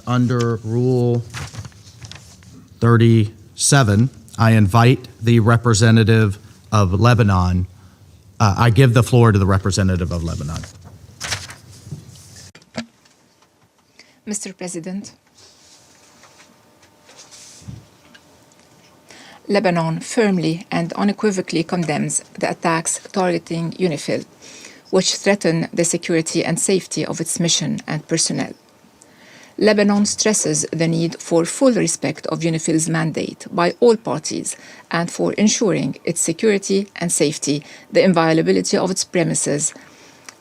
Under Rule 37, I invite the representative of Lebanon. I give the floor to the representative of Lebanon. Mr. President, Lebanon firmly and unequivocally condemns the attacks targeting UNIFIL, which threaten the security and safety of its mission and personnel. Lebanon stresses the need for full respect of UNIFIL's mandate by all parties and for ensuring its security and safety, the inviolability of its premises,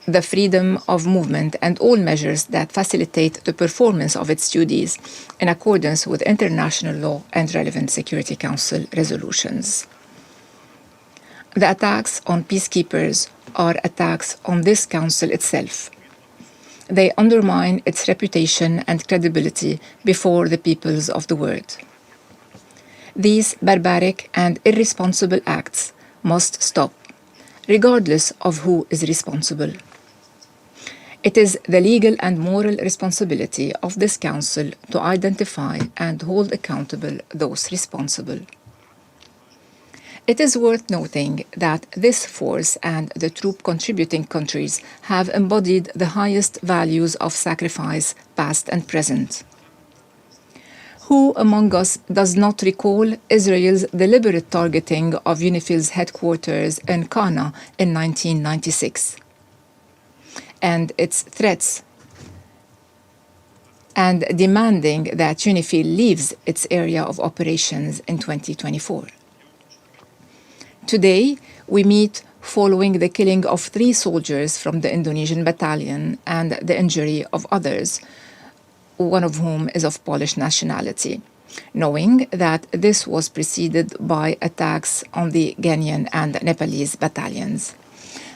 the freedom of movement, and all measures that facilitate the performance of its duties in accordance with international law and relevant Security Council resolutions. The attacks on peacekeepers are attacks on this Council itself. They undermine its reputation and credibility before the peoples of the world. These barbaric and irresponsible acts must stop, regardless of who is responsible. It is the legal and moral responsibility of this Council to identify and hold accountable those responsible. It is worth noting that this force and the troop-contributing countries have embodied the highest values of sacrifice, past and present. Who among us does not recall Israel's deliberate targeting of UNIFIL's headquarters in Qana in 1996, and its threats and demanding that UNIFIL leaves its area of operations in 2024. Today, we meet following the killing of 3 soldiers from the Indonesian battalion and the injury of others, one of whom is of Polish nationality, knowing that this was preceded by attacks on the Ghanaian and Nepalese battalions.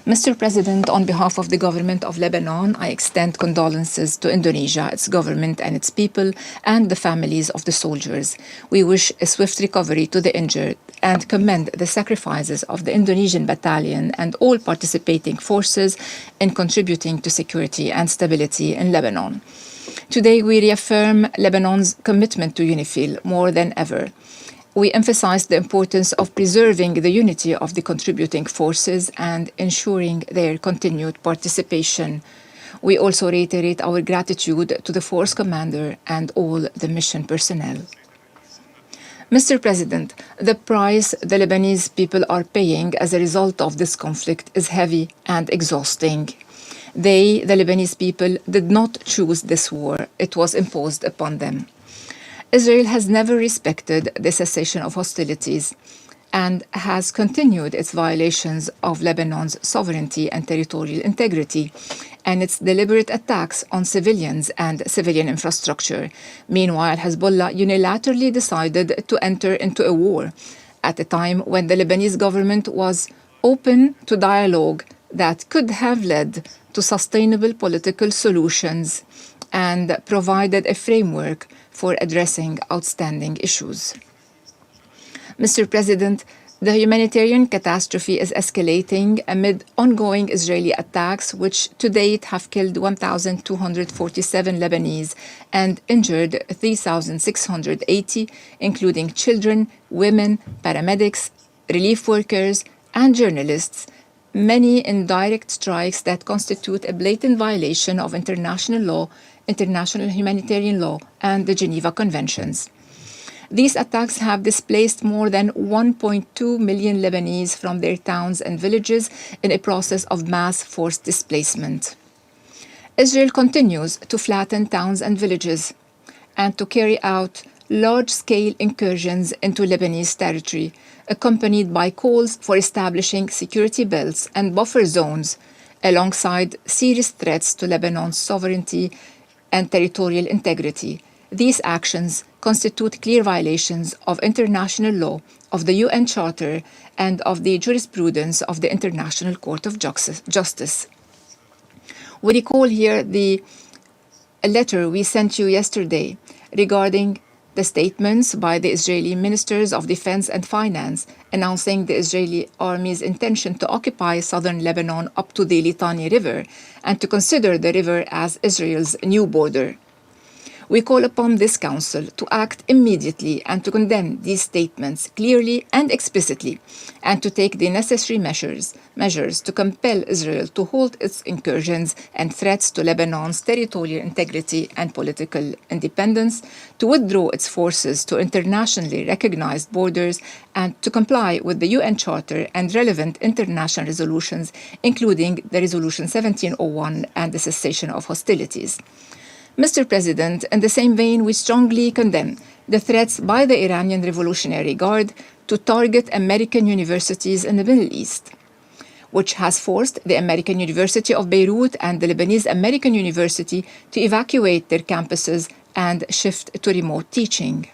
Mr. President, on behalf of the government of Lebanon, I extend condolences to Indonesia, its government and its people, and the families of the soldiers. We wish a swift recovery to the injured and commend the sacrifices of the Indonesian battalion and all participating forces in contributing to security and stability in Lebanon. Today, we reaffirm Lebanon's commitment to UNIFIL more than ever. We emphasize the importance of preserving the unity of the contributing forces and ensuring their continued participation. We also reiterate our gratitude to the force commander and all the mission personnel. Mr. President, the price the Lebanese people are paying as a result of this conflict is heavy and exhausting. They, the Lebanese people, did not choose this war. It was imposed upon them. Israel has never respected the cessation of hostilities and has continued its violations of Lebanon's sovereignty and territorial integrity and its deliberate attacks on civilians and civilian infrastructure. Meanwhile, Hezbollah unilaterally decided to enter into a war at a time when the Lebanese government was open to dialogue that could have led to sustainable political solutions and provided a framework for addressing outstanding issues. Mr. President, the humanitarian catastrophe is escalating amid ongoing Israeli attacks, which to date have killed 1,247 Lebanese and injured 3,680, including children, women, paramedics, relief workers, and journalists, many in direct strikes that constitute a blatant violation of international law, international humanitarian law, and the Geneva Conventions. These attacks have displaced more than 1.2 million Lebanese from their towns and villages in a process of mass forced displacement. Israel continues to flatten towns and villages and to carry out large-scale incursions into Lebanese territory, accompanied by calls for establishing security belts and buffer zones, alongside serious threats to Lebanon's sovereignty and territorial integrity. These actions constitute clear violations of international law, of the UN Charter, and of the jurisprudence of the International Court of Justice. We recall here a letter we sent you yesterday regarding the statements by the Israeli Ministers of Defense and Finance announcing the Israeli army's intention to occupy southern Lebanon up to the Litani River and to consider the river as Israel's new border. We call upon this Council to act immediately and to condemn these statements clearly and explicitly, and to take the necessary measures to compel Israel to halt its incursions and threats to Lebanon's territorial integrity and political independence, to withdraw its forces to internationally recognized borders, and to comply with the UN Charter and relevant international resolutions, including the Resolution 1701 and the cessation of hostilities. Mr. President, in the same vein, we strongly condemn the threats by the Iranian Revolutionary Guard to target American universities in the Middle East, which has forced the American University of Beirut and the Lebanese American University to evacuate their campuses and shift to remote teaching.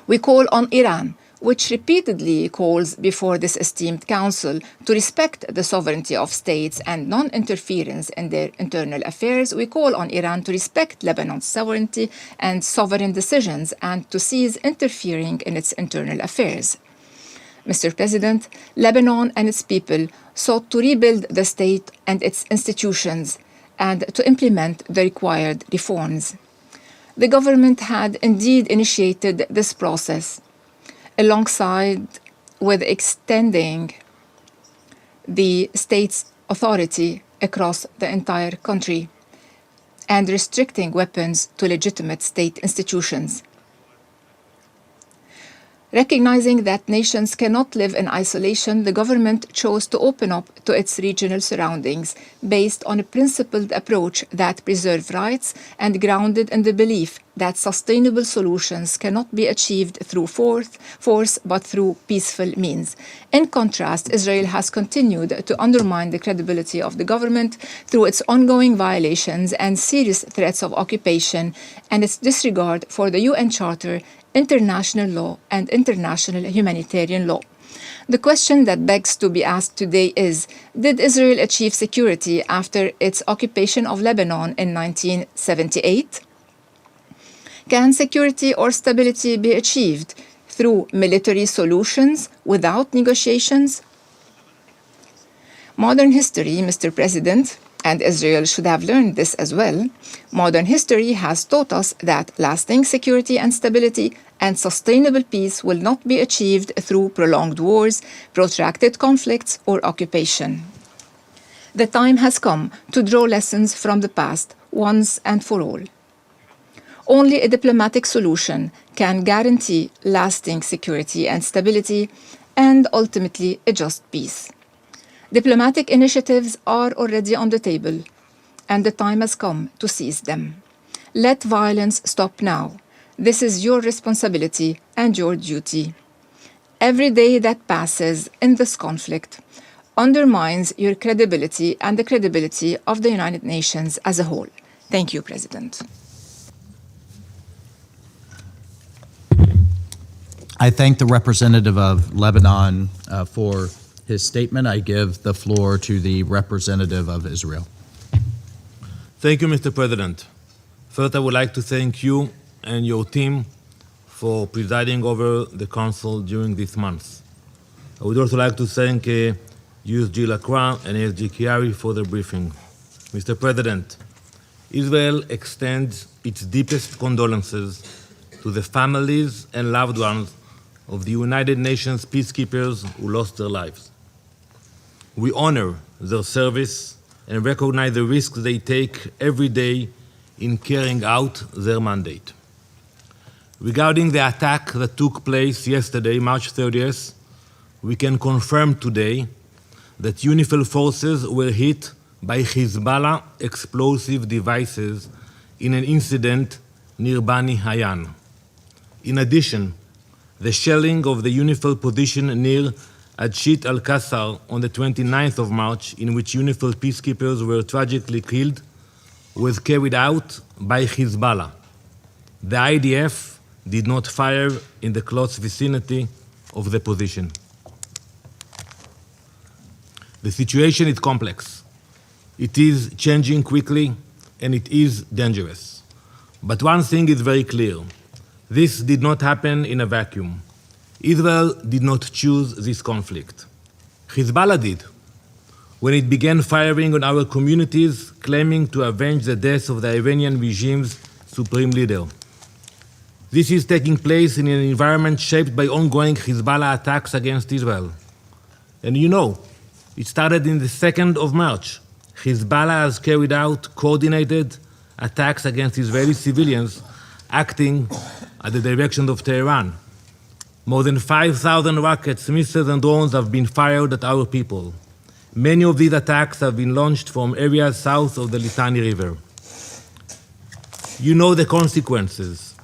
We call on Iran, which repeatedly calls before this esteemed Council to respect the sovereignty of states and non-interference in their internal affairs. We call on Iran to respect Lebanon's sovereignty and sovereign decisions and to cease interfering in its internal affairs. Mr. President, Lebanon and its people sought to rebuild the state and its institutions and to implement the required reforms. The government had indeed initiated this process, alongside with extending the state's authority across the entire country and restricting weapons to legitimate state institutions. Recognizing that nations cannot live in isolation, the government chose to open up to its regional surroundings based on a principled approach that preserves rights and grounded in the belief that sustainable solutions cannot be achieved through force but through peaceful means. In contrast, Israel has continued to undermine the credibility of the government through its ongoing violations and serious threats of occupation and its disregard for the UN Charter, international law, and international humanitarian law. The question that begs to be asked today is, did Israel achieve security after its occupation of Lebanon in 1978? Can security or stability be achieved through military solutions without negotiations? Modern history, Mr. President, and Israel should have learned this as well, modern history has taught us that lasting security and stability and sustainable peace will not be achieved through prolonged wars, protracted conflicts, or occupation. The time has come to draw lessons from the past once and for all. Only a diplomatic solution can guarantee lasting security and stability and ultimately a just peace. Diplomatic initiatives are already on the table, and the time has come to seize them. Let violence stop now. This is your responsibility and your duty. Every day that passes in this conflict undermines your credibility and the credibility of the United Nations as a whole. Thank you, President. I thank the representative of Lebanon for his statement. I give the floor to the representative of Israel. Thank you, Mr. President. First, I would like to thank you and your team for presiding over the Council during this month. I would also like to thank USG Lacroix and ASG Chiari for the briefing. Mr. President, Israel extends its deepest condolences to the families and loved ones of the United Nations peacekeepers who lost their lives. We honor their service and recognize the risks they take every day in carrying out their mandate. Regarding the attack that took place yesterday, March 30th, we can confirm today that UNIFIL forces were hit by Hezbollah explosive devices in an incident near Bani Hayan. In addition, the shelling of the UNIFIL position near Adshit al-Qasar on the 29th of March, in which UNIFIL peacekeepers were tragically killed, was carried out by Hezbollah. The IDF did not fire in the close vicinity of the position. The situation is complex. It is changing quickly and it is dangerous. But one thing is very clear. This did not happen in a vacuum. Israel did not choose this conflict. Hezbollah did. When it began firing on our communities, claiming to avenge the death of the Iranian regime's supreme leader. This is taking place in an environment shaped by ongoing Hezbollah attacks against Israel. And you know, it started in the 2nd of March. Hezbollah has carried out coordinated attacks against Israeli civilians acting at the direction of Tehran. More than 5,000 rockets, missiles, and drones have been fired at our people. Many of these attacks have been launched from areas south of the Litani River. You know the consequences.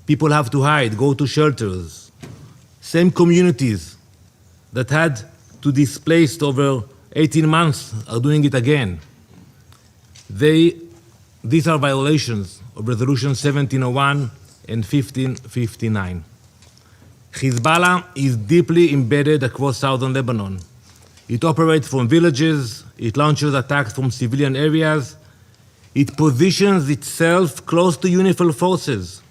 People have to hide, go to shelters. Same communities that had to displace over 18 months are doing it again. These are violations of Resolution 1701 and 1559. Hezbollah is deeply embedded across southern Lebanon. It operates from villages, it launches attacks from civilian areas, it positions itself close to UNIFIL forces.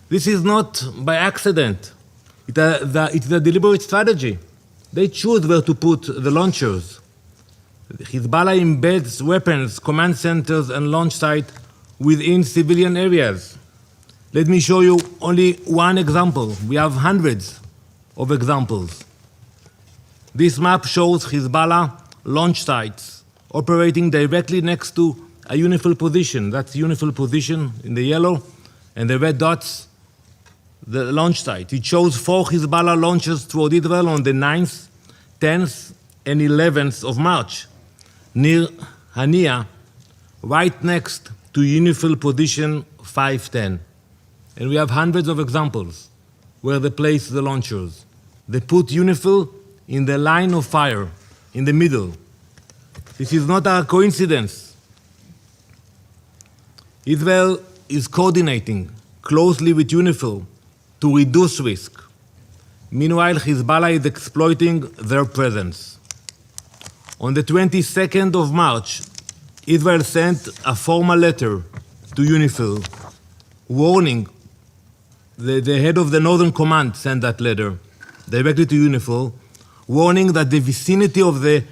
This is not by accident. It is a deliberate strategy. They choose where to put the launchers. Hezbollah embeds weapons, command centers, and launch sites within civilian areas. Let me show you only one example. We have hundreds of examples. This map shows Hezbollah launch sites operating directly next to a UNIFIL position. That's UNIFIL position in the yellow, and the red dots, the launch site. It shows 4 Hezbollah launches toward Israel on the 9th, 10th, and 11th of March, near Hania, right next to UNIFIL position 510. And we have hundreds of examples where they place the launchers. They put UNIFIL in the line of fire, in the middle. This is not a coincidence. Israel is coordinating closely with UNIFIL to reduce risk. Meanwhile, Hezbollah is exploiting their presence. On the 22nd of March, Israel sent a formal letter to UNIFIL warning. The head of the Northern Command sent that letter directly to UNIFIL, warning that the vicinity of the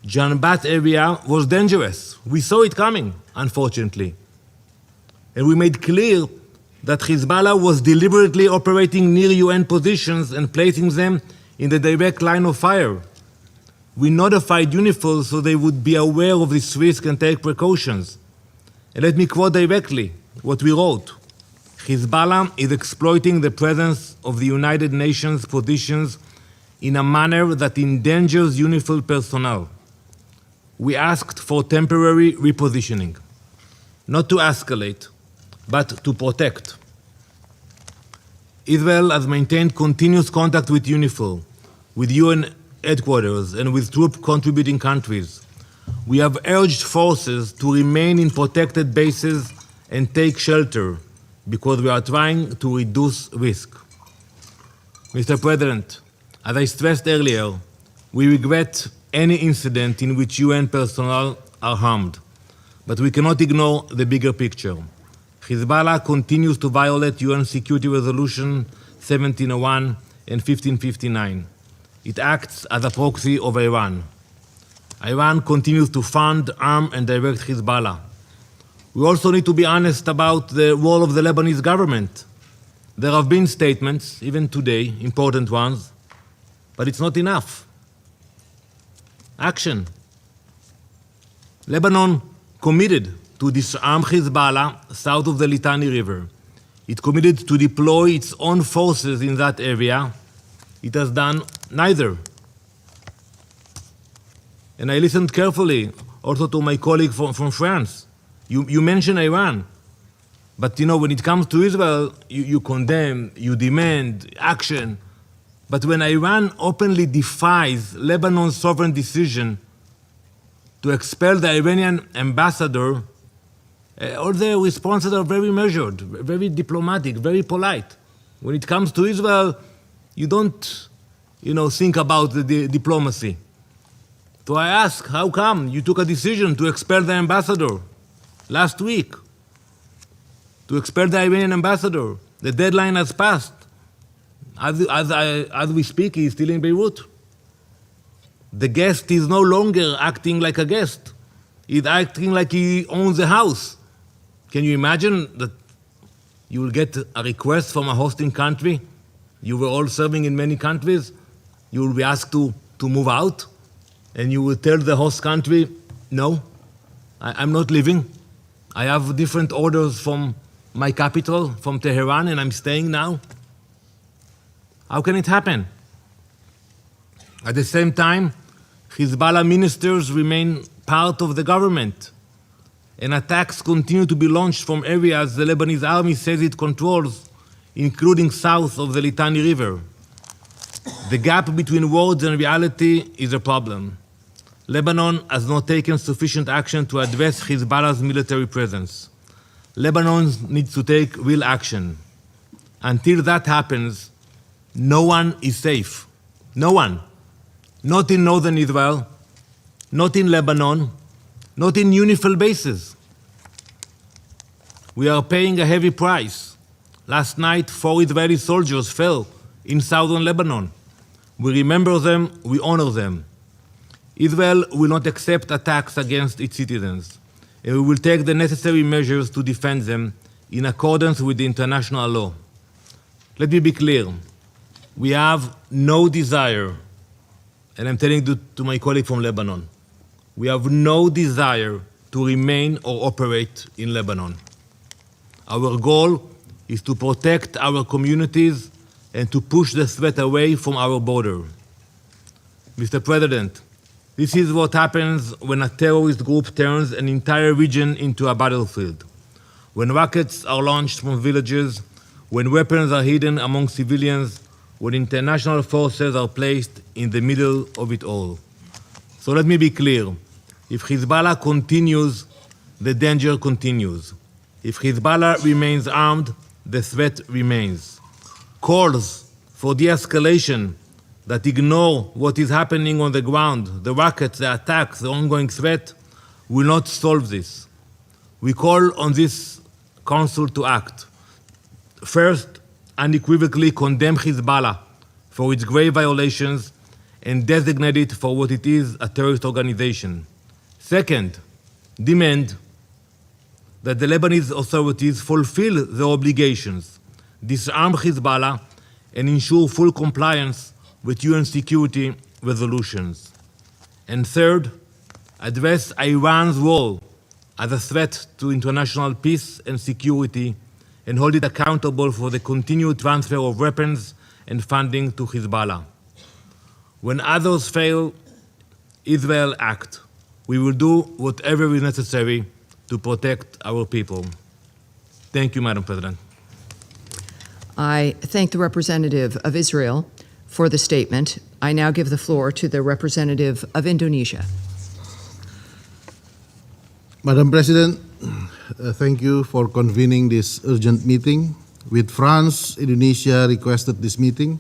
Janbat area was dangerous. We saw it coming, unfortunately. And we made clear that Hezbollah was deliberately operating near UN positions and placing them in the direct line of fire. We notified UNIFIL so they would be aware of this risk and take precautions. And let me quote directly what we wrote. Hezbollah is exploiting the presence of the United Nations positions in a manner that endangers UNIFIL personnel. We asked for temporary repositioning, not to escalate, but to protect. Israel has maintained continuous contact with UNIFIL, with UN headquarters, and with troop-contributing countries. We have urged forces to remain in protected bases and take shelter, because we are trying to reduce risk. Mr. President, as I stressed earlier, we regret any incident in which UN personnel are harmed, but we cannot ignore the bigger picture. Hezbollah continues to violate UN Security Resolution 1701 and 1559. It acts as a proxy of Iran. Iran continues to fund, arm, and direct Hezbollah. We also need to be honest about the role of the Lebanese government. There have been statements, even today, important ones, but it's not enough. Action. Lebanon committed to disarm Hezbollah south of the Litani River. It committed to deploy its own forces in that area. It has done neither. And I listened carefully also to my colleague from France. You mentioned Iran, but when it comes to Israel, you condemn, you demand action. But when Iran openly defies Lebanon's sovereign decision to expel the Iranian ambassador, all their responses are very measured, very diplomatic, very polite. When it comes to Israel, you don't, think about the diplomacy. So I ask, how come you took a decision to expel the ambassador last week? To expel the Iranian ambassador. The deadline has passed. As we speak, he is still in Beirut. The guest is no longer acting like a guest. He's acting like he owns the house. Can you imagine that you will get a request from a hosting country. You were all serving in many countries. You will be asked to move out, and you will tell the host country, no, I'm not leaving. I have different orders from my capital, from Tehran, and I'm staying now. How can it happen? At the same time, Hezbollah ministers remain part of the government, and attacks continue to be launched from areas the Lebanese army says it controls, including south of the Litani River. The gap between words and reality is a problem. Lebanon has not taken sufficient action to address Hezbollah's military presence. Lebanon needs to take real action. Until that happens, no one is safe. No one. Not in northern Israel, not in Lebanon, not in UNIFIL bases. We are paying a heavy price. Last night, 4 Israeli soldiers fell in southern Lebanon. We remember them, we honor them. Israel will not accept attacks against its citizens, and we will take the necessary measures to defend them in accordance with the international law. Let me be clear. We have no desire, and I'm telling to my colleague from Lebanon, we have no desire to remain or operate in Lebanon. Our goal is to protect our communities and to push the threat away from our border. Mr. President, this is what happens when a terrorist group turns an entire region into a battlefield. When rockets are launched from villages, when weapons are hidden among civilians, when international forces are placed in the middle of it all. So let me be clear. If Hezbollah continues, the danger continues. If Hezbollah remains armed, the threat remains. Calls for de-escalation that ignore what is happening on the ground, the rockets, the attacks, the ongoing threat, will not solve this. We call on this Council to act. First, unequivocally condemn Hezbollah for its grave violations and designate it for what it is, a terrorist organization. Second, demand that the Lebanese authorities fulfill their obligations, disarm Hezbollah, and ensure full compliance with UN security resolutions. And third, address Iran's role as a threat to international peace and security and hold it accountable for the continued transfer of weapons and funding to Hezbollah. When others fail, Israel act. We will do whatever is necessary to protect our people. Thank you, Madam President. I thank the representative of Israel for the statement. I now give the floor to the representative of Indonesia. Madam President, thank you for convening this urgent meeting. With France, Indonesia requested this meeting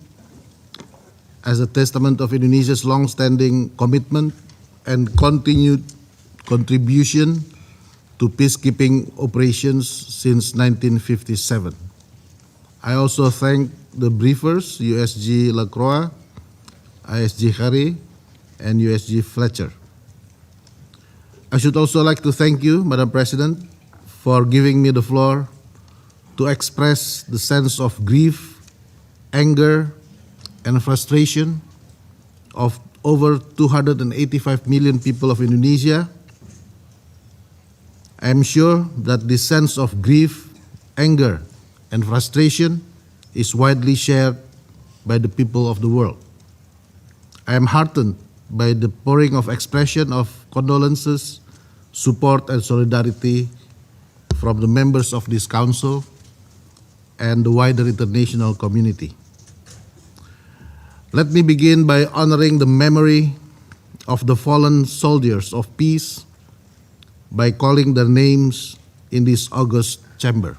as a testament of Indonesia's long-standing commitment and continued contribution to peacekeeping operations since 1957. I also thank the briefers, USG Lacroix, ISG Harry, and USG Fletcher. I should also like to thank you, Madam President, for giving me the floor to express the sense of grief, anger, and frustration of over 285 million people of Indonesia. I am sure that this sense of grief, anger, and frustration is widely shared by the people of the world. I am heartened by the pouring of expression of condolences, support, and solidarity from the members of this council and the wider international community. Let me begin by honoring the memory of the fallen soldiers of peace by calling their names in this august chamber.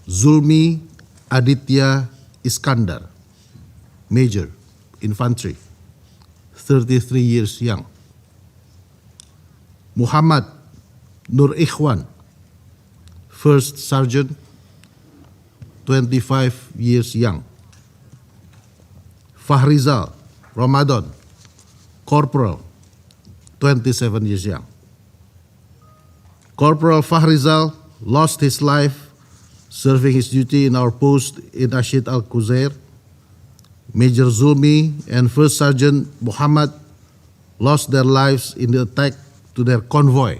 Zulmi Aditya Iskandar, Major, Infantry, 33 years young. Muhammad Nur Ikhwan, First Sergeant, 25 years young. Fahrizal Ramadan, Corporal, 27 years young. Corporal Fahrizal lost his life serving his duty in our post in Rashid Al-Quzair. Major Zulmi and First Sergeant Muhammad lost their lives in the attack to their convoy,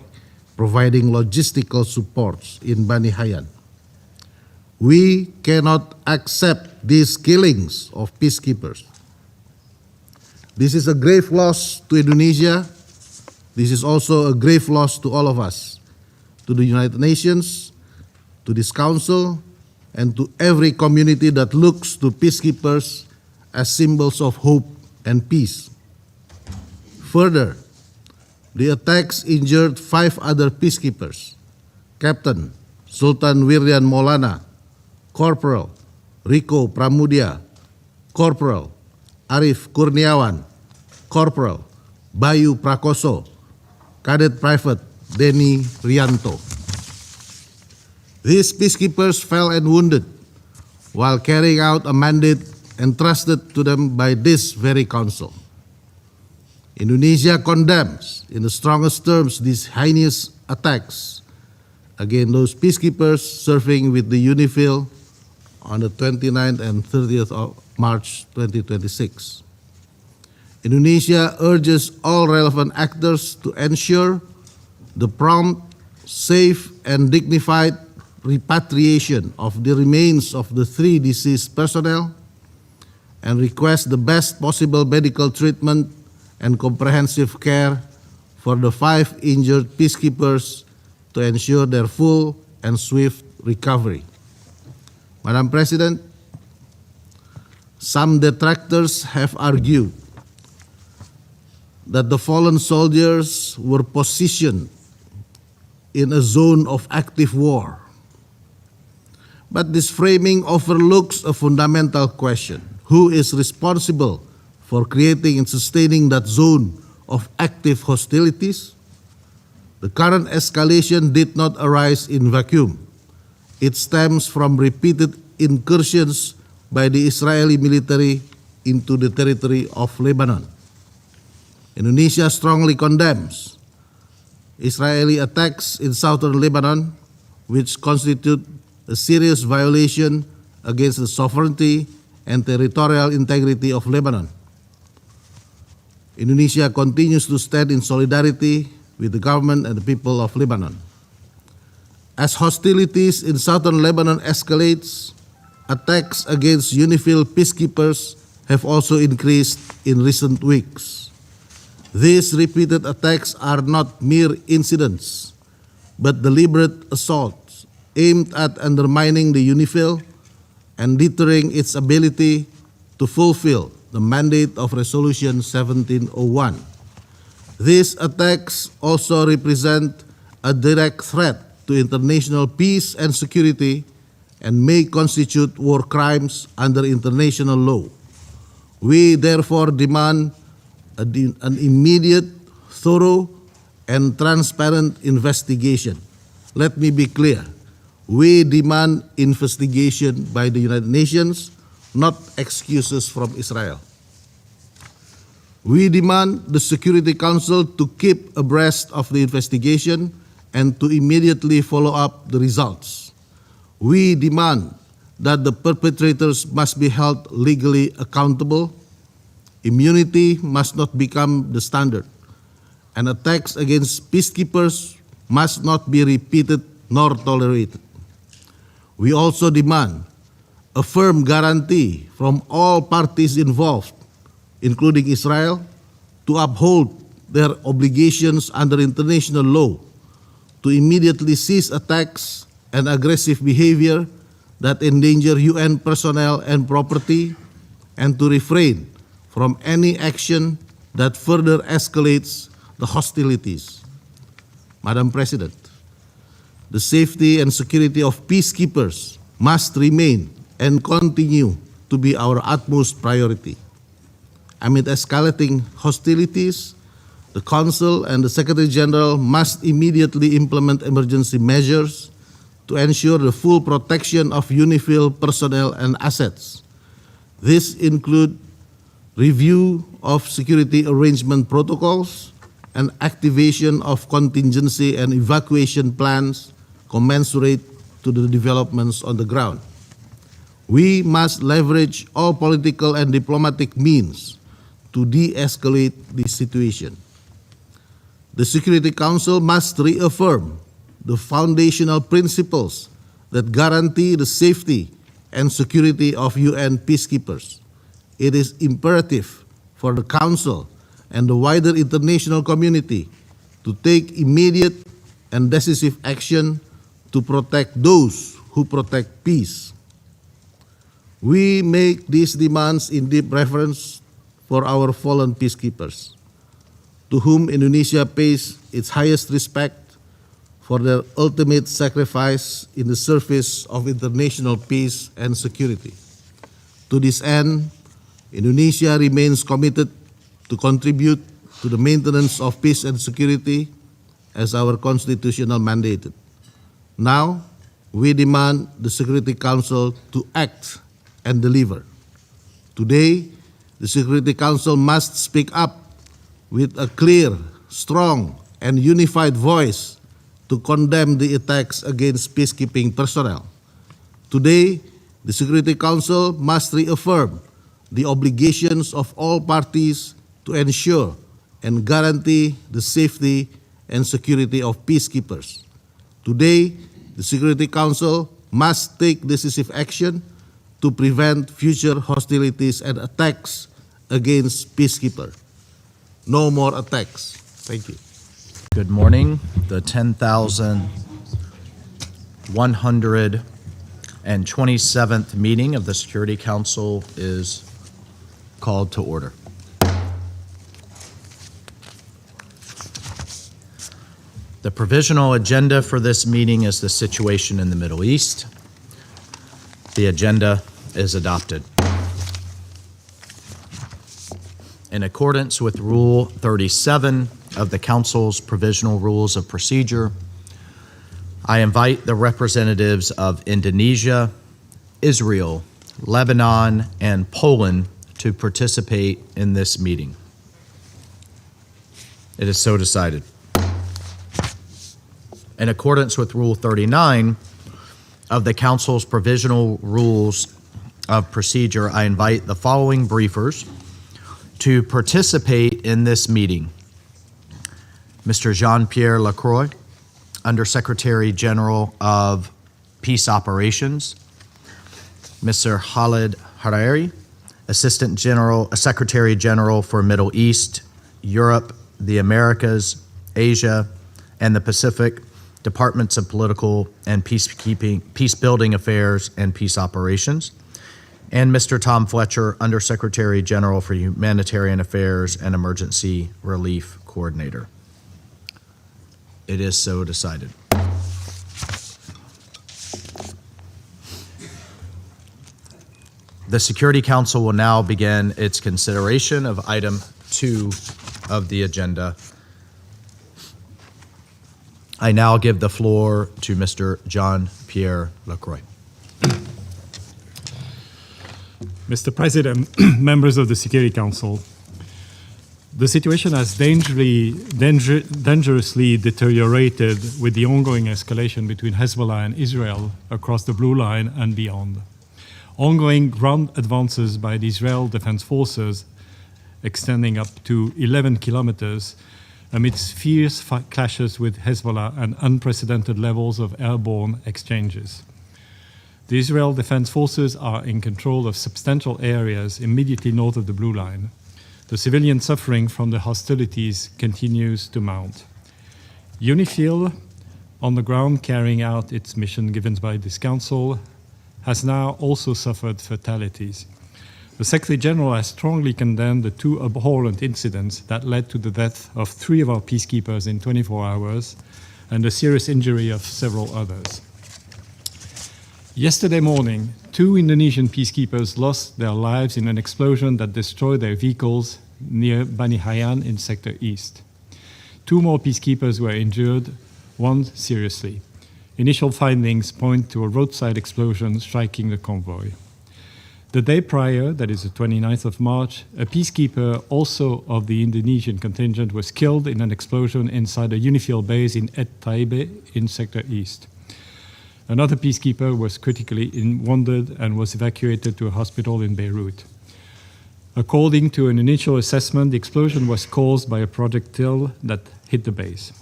providing logistical supports in Bani Hayyan. We cannot accept these killings of peacekeepers. This is a grave loss to Indonesia. This is also a grave loss to all of us, to the United Nations, to this Council, and to every community that looks to peacekeepers as symbols of hope and peace. Further, the attacks injured 5 other peacekeepers: Captain Sultan Wiryan Maulana, Corporal Riko Pramudia, Corporal Arif Kurniawan, Corporal Bayu Prakoso, Cadet Private Denny Rianto. These peacekeepers fell and wounded while carrying out a mandate entrusted to them by this very Council. Indonesia condemns in the strongest terms these heinous attacks against those peacekeepers serving with the UNIFIL on the 29th and 30th of March 2026. Indonesia urges all relevant actors to ensure the prompt, safe, and dignified repatriation of the remains of the 3 deceased personnel and request the best possible medical treatment and comprehensive care for the 5 injured peacekeepers to ensure their full and swift recovery. Madam President, some detractors have argued that the fallen soldiers were positioned in a zone of active war. But this framing overlooks a fundamental question: who is responsible for creating and sustaining that zone of active hostilities? The current escalation did not arise in vacuum. It stems from repeated incursions by the Israeli military into the territory of Lebanon. Indonesia strongly condemns Israeli attacks in southern Lebanon, which constitute a serious violation against the sovereignty and territorial integrity of Lebanon. Indonesia continues to stand in solidarity with the government and the people of Lebanon. As hostilities in southern Lebanon escalates, attacks against UNIFIL peacekeepers have also increased in recent weeks. These repeated attacks are not mere incidents, but deliberate assaults aimed at undermining the UNIFIL and deterring its ability to fulfill the mandate of Resolution 1701. These attacks also represent a direct threat to international peace and security and may constitute war crimes under international law. We therefore demand an immediate, thorough, and transparent investigation. Let me be clear. We demand investigation by the United Nations, not excuses from Israel. We demand the Security Council to keep abreast of the investigation and to immediately follow up the results. We demand that the perpetrators must be held legally accountable. Immunity must not become the standard, and attacks against peacekeepers must not be repeated nor tolerated. We also demand a firm guarantee from all parties involved, including Israel, to uphold their obligations under international law, to immediately cease attacks and aggressive behavior that endanger UN personnel and property, and to refrain from any action that further escalates the hostilities. Madam President, the safety and security of peacekeepers must remain and continue to be our utmost priority. Amid escalating hostilities, the Council and the Secretary General must immediately implement emergency measures to ensure the full protection of UNIFIL personnel and assets. This include review of security arrangement protocols and activation of contingency and evacuation plans commensurate to the developments on the ground. We must leverage all political and diplomatic means to de-escalate this situation. The Security Council must reaffirm the foundational principles that guarantee the safety and security of UN peacekeepers. It is imperative for the Council and the wider international community to take immediate and decisive action to protect those who protect peace. We make these demands in deep reverence for our fallen peacekeepers, to whom Indonesia pays its highest respect for their ultimate sacrifice in the service of international peace and security. To this end, Indonesia remains committed to contribute to the maintenance of peace and security as our constitutional mandated. Now, we demand the Security Council to act and deliver. Today, the Security Council must speak up with a clear, strong, and unified voice to condemn the attacks against peacekeeping personnel. Today, the Security Council must reaffirm the obligations of all parties to ensure and guarantee the safety and security of peacekeepers. Today, the Security Council must take decisive action to prevent future hostilities and attacks against peacekeepers. No more attacks. Thank you. Good morning. The 10,127th meeting of the Security Council is called to order. The provisional agenda for this meeting is the situation in the Middle East. The agenda is adopted. In accordance with Rule 37 of the Council's Provisional Rules of Procedure, I invite the representatives of Indonesia, Israel, Lebanon, and Poland to participate in this meeting. It is so decided. In accordance with Rule 39 of the Council's Provisional Rules of Procedure, I invite the following briefers to participate in this meeting. Mr. Jean-Pierre Lacroix, Undersecretary General of Peace Operations. Mr. Khalid Hariri, Assistant Secretary General for Middle East, Europe, the Americas, Asia, and the Pacific, Departments of Political and Peacekeeping, Peacebuilding Affairs and Peace Operations, and Mr. Tom Fletcher, Undersecretary General for Humanitarian Affairs and Emergency Relief Coordinator. It is so decided. The Security Council will now begin its consideration of item 2 of the agenda. I now give the floor to Mr. Jean-Pierre Lacroix. Mr. President, members of the Security Council, the situation has dangerously deteriorated with the ongoing escalation between Hezbollah and Israel across the Blue Line and beyond. Ongoing ground advances by the Israel Defense Forces extending up to 11 kilometers amidst fierce clashes with Hezbollah and unprecedented levels of airborne exchanges. The Israel Defense Forces are in control of substantial areas immediately north of the Blue Line. The civilian suffering from the hostilities continues to mount. UNIFIL, on the ground carrying out its mission given by this council, has now also suffered fatalities. The Secretary General has strongly condemned the 2 abhorrent incidents that led to the death of 3 of our peacekeepers in 24 hours and the serious injury of several others. Yesterday morning, 2 Indonesian peacekeepers lost their lives in an explosion that destroyed their vehicles near Bani Hayan in Sector East. 2 more peacekeepers were injured, 1 seriously. Initial findings point to a roadside explosion striking the convoy. The day prior, that is the 29th of March, a peacekeeper, also of the Indonesian contingent, was killed in an explosion inside a UNIFIL base in Et Taibe in Sector East. Another peacekeeper was critically wounded and was evacuated to a hospital in Beirut. According to an initial assessment, the explosion was caused by a projectile that hit the base.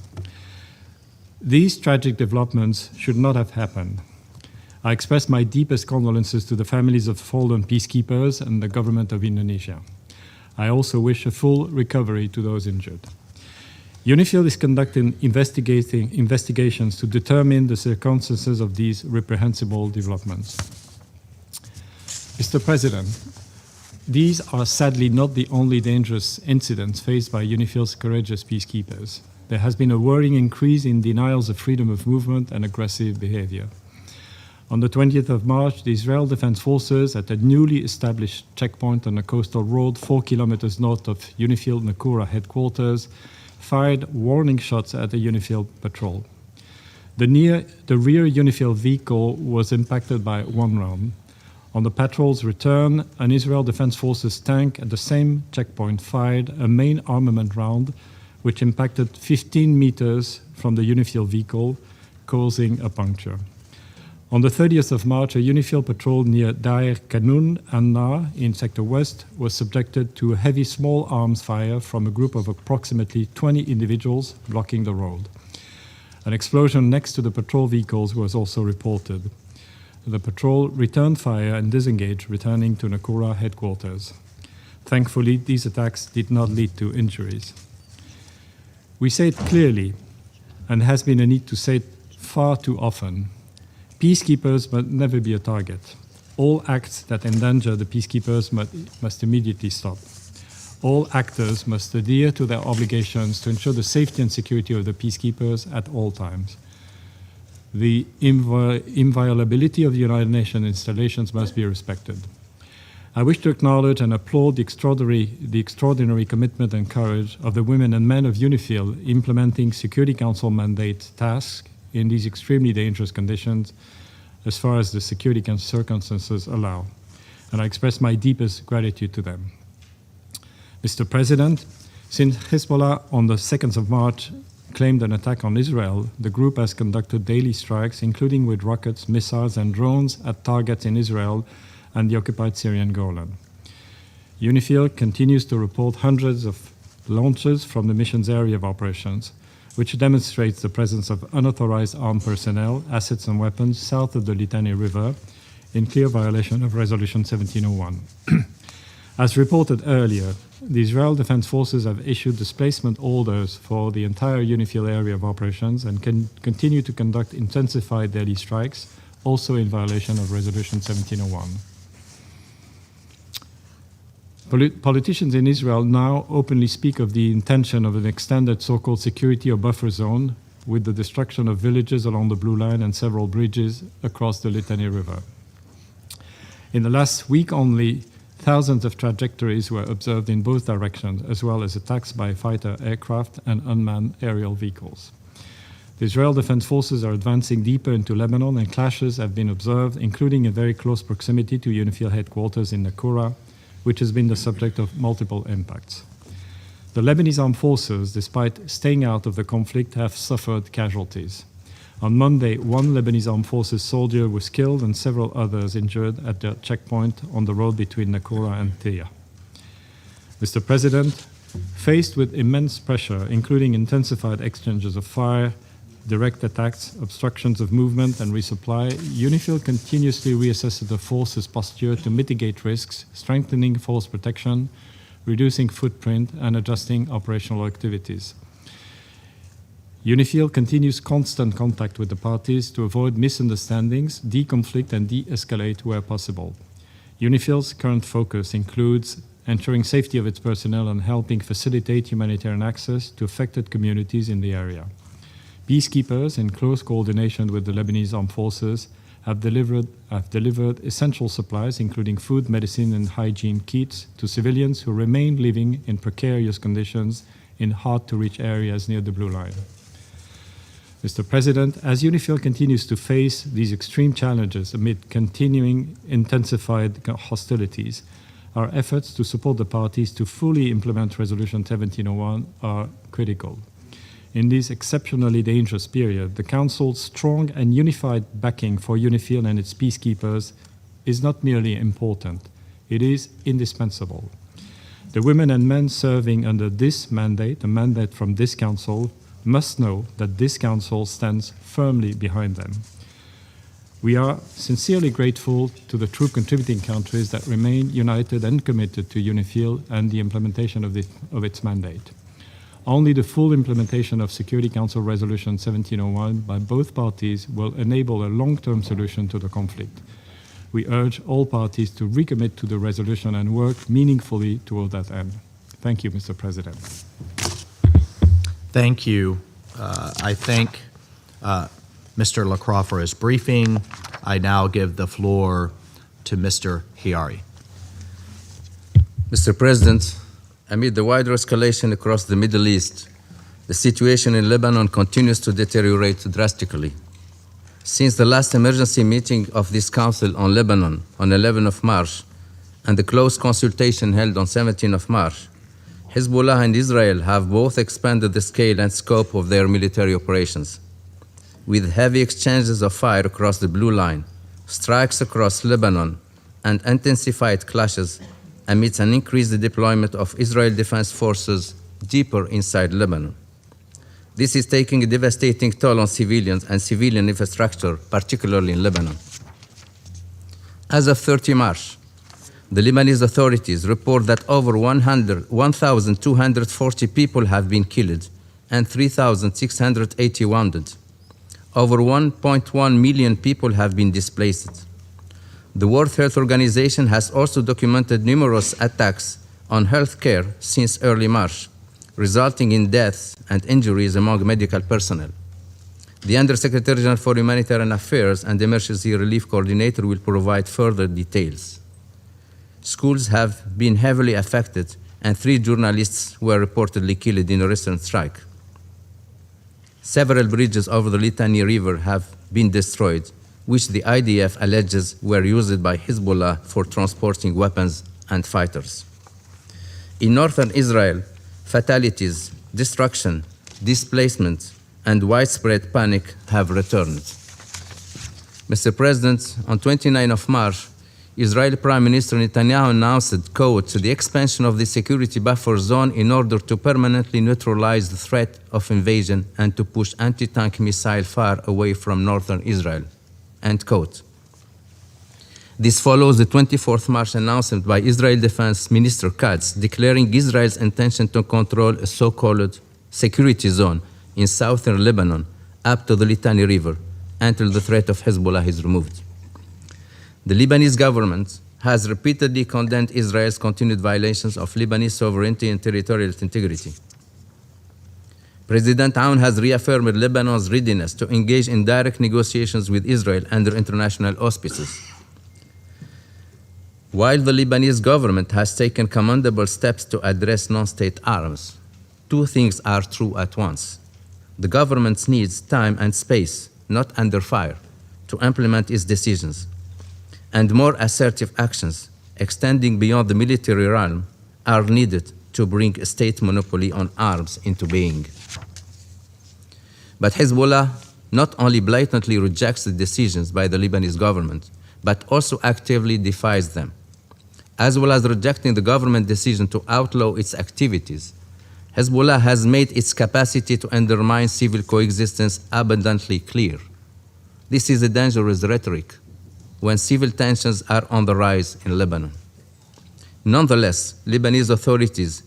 These tragic developments should not have happened. I express my deepest condolences to the families of fallen peacekeepers and the government of Indonesia. I also wish a full recovery to those injured. UNIFIL is conducting investigations to determine the circumstances of these reprehensible developments. Mr. President, these are sadly not the only dangerous incidents faced by UNIFIL's courageous peacekeepers. There has been a worrying increase in denials of freedom of movement and aggressive behavior. On the 20th of March, the Israel Defense Forces at a newly established checkpoint on a coastal road 4 kilometers north of UNIFIL Nakura headquarters fired warning shots at the UNIFIL patrol. The rear UNIFIL vehicle was impacted by one round. On the patrol's return, an Israel Defense Forces tank at the same checkpoint fired a main armament round, which impacted 15 meters from the UNIFIL vehicle, causing a puncture. On the 30th of March, a UNIFIL patrol near Dair Kanun and Nar in Sector West was subjected to a heavy small arms fire from a group of approximately 20 individuals blocking the road. An explosion next to the patrol vehicles was also reported. The patrol returned fire and disengaged, returning to Nakura headquarters. Thankfully, these attacks did not lead to injuries. We say it clearly, and has been a need to say it far too often. Peacekeepers must never be a target. All acts that endanger the peacekeepers must immediately stop. All actors must adhere to their obligations to ensure the safety and security of the peacekeepers at all times. The inviolability of the United Nations installations must be respected. I wish to acknowledge and applaud the extraordinary commitment and courage of the women and men of UNIFIL implementing Security Council mandate tasks in these extremely dangerous conditions as far as the security circumstances allow. And I express my deepest gratitude to them. Mr. President, since Hezbollah on the 2nd of March claimed an attack on Israel, the group has conducted daily strikes, including with rockets, missiles, and drones at targets in Israel and the occupied Syrian Golan. UNIFIL continues to report hundreds of launches from the mission's area of operations, which demonstrates the presence of unauthorized armed personnel, assets, and weapons south of the Litani River, in clear violation of Resolution 1701. As reported earlier, the Israel Defense Forces have issued displacement orders for the entire UNIFIL area of operations and can continue to conduct intensified daily strikes, also in violation of Resolution 1701. Politicians in Israel now openly speak of the intention of an extended so-called security or buffer zone with the destruction of villages along the Blue Line and several bridges across the Litani River. In the last week only, thousands of trajectories were observed in both directions, as well as attacks by fighter aircraft and unmanned aerial vehicles. The Israel Defense Forces are advancing deeper into Lebanon, and clashes have been observed, including in very close proximity to UNIFIL headquarters in Nakura, which has been the subject of multiple impacts. The Lebanese armed forces, despite staying out of the conflict, have suffered casualties. On Monday, one Lebanese armed forces soldier was killed and several others injured at the checkpoint on the road between Nakura and Teya. Mr. President, faced with immense pressure, including intensified exchanges of fire, direct attacks, obstructions of movement, and resupply, UNIFIL continuously reassesses the force's posture to mitigate risks, strengthening force protection, reducing footprint, and adjusting operational activities. UNIFIL continues constant contact with the parties to avoid misunderstandings, de-conflict, and de-escalate where possible. UNIFIL's current focus includes ensuring safety of its personnel and helping facilitate humanitarian access to affected communities in the area. Peacekeepers, in close coordination with the Lebanese armed forces, have delivered essential supplies, including food, medicine, and hygiene kits, to civilians who remain living in precarious conditions in hard-to-reach areas near the Blue Line. Mr. President, as UNIFIL continues to face these extreme challenges amid continuing intensified hostilities, our efforts to support the parties to fully implement Resolution 1701 are critical. In this exceptionally dangerous period, the Council's strong and unified backing for UNIFIL and its peacekeepers is not merely important, it is indispensable. The women and men serving under this mandate, a mandate from this Council, must know that this Council stands firmly behind them. We are sincerely grateful to the troop contributing countries that remain united and committed to UNIFIL and the implementation of its mandate. Only the full implementation of Security Council Resolution 1701 by both parties will enable a long-term solution to the conflict. We urge all parties to recommit to the resolution and work meaningfully toward that end. Thank you, Mr. President. Thank you. I thank Mr. Lacroix for his briefing. I now give the floor to Mr. Hiari. Mr. President, amid the wider escalation across the Middle East, the situation in Lebanon continues to deteriorate drastically. Since the last emergency meeting of this Council on Lebanon on 11 of March and the close consultation held on 17 of March, Hezbollah and Israel have both expanded the scale and scope of their military operations. With heavy exchanges of fire across the Blue Line, strikes across Lebanon, and intensified clashes amidst an increased deployment of Israel Defense Forces deeper inside Lebanon. This is taking a devastating toll on civilians and civilian infrastructure, particularly in Lebanon. As of 30 March, the Lebanese authorities report that over 1,240 people have been killed and 3,680 wounded. Over 1.1 million people have been displaced. The World Health Organization has also documented numerous attacks on healthcare since early March, resulting in deaths and injuries among medical personnel. The Undersecretary General for Humanitarian Affairs and Emergency Relief Coordinator will provide further details. Schools have been heavily affected, and 3 journalists were reportedly killed in a recent strike. Several bridges over the Litani River have been destroyed, which the IDF alleges were used by Hezbollah for transporting weapons and fighters. In northern Israel, fatalities, destruction, displacement, and widespread panic have returned. Mr. President, on 29 of March, Israeli Prime Minister Netanyahu announced, quote, the expansion of the security buffer zone in order to permanently neutralize the threat of invasion and to push anti-tank missiles far away from northern Israel, end quote. This follows the 24th March announcement by Israel Defense Minister Katz declaring Israel's intention to control a so-called security zone in southern Lebanon up to the Litani River until the threat of Hezbollah is removed. The Lebanese government has repeatedly condemned Israel's continued violations of Lebanese sovereignty and territorial integrity. President Aoun has reaffirmed Lebanon's readiness to engage in direct negotiations with Israel under international auspices. While the Lebanese government has taken commendable steps to address non-state arms, 2 things are true at once. The government needs time and space, not under fire, to implement its decisions. And more assertive actions, extending beyond the military realm, are needed to bring a state monopoly on arms into being. But Hezbollah not only blatantly rejects the decisions by the Lebanese government, but also actively defies them. As well as rejecting the government decision to outlaw its activities, Hezbollah has made its capacity to undermine civil coexistence abundantly clear. This is a dangerous rhetoric when civil tensions are on the rise in Lebanon. Nonetheless, Lebanese authorities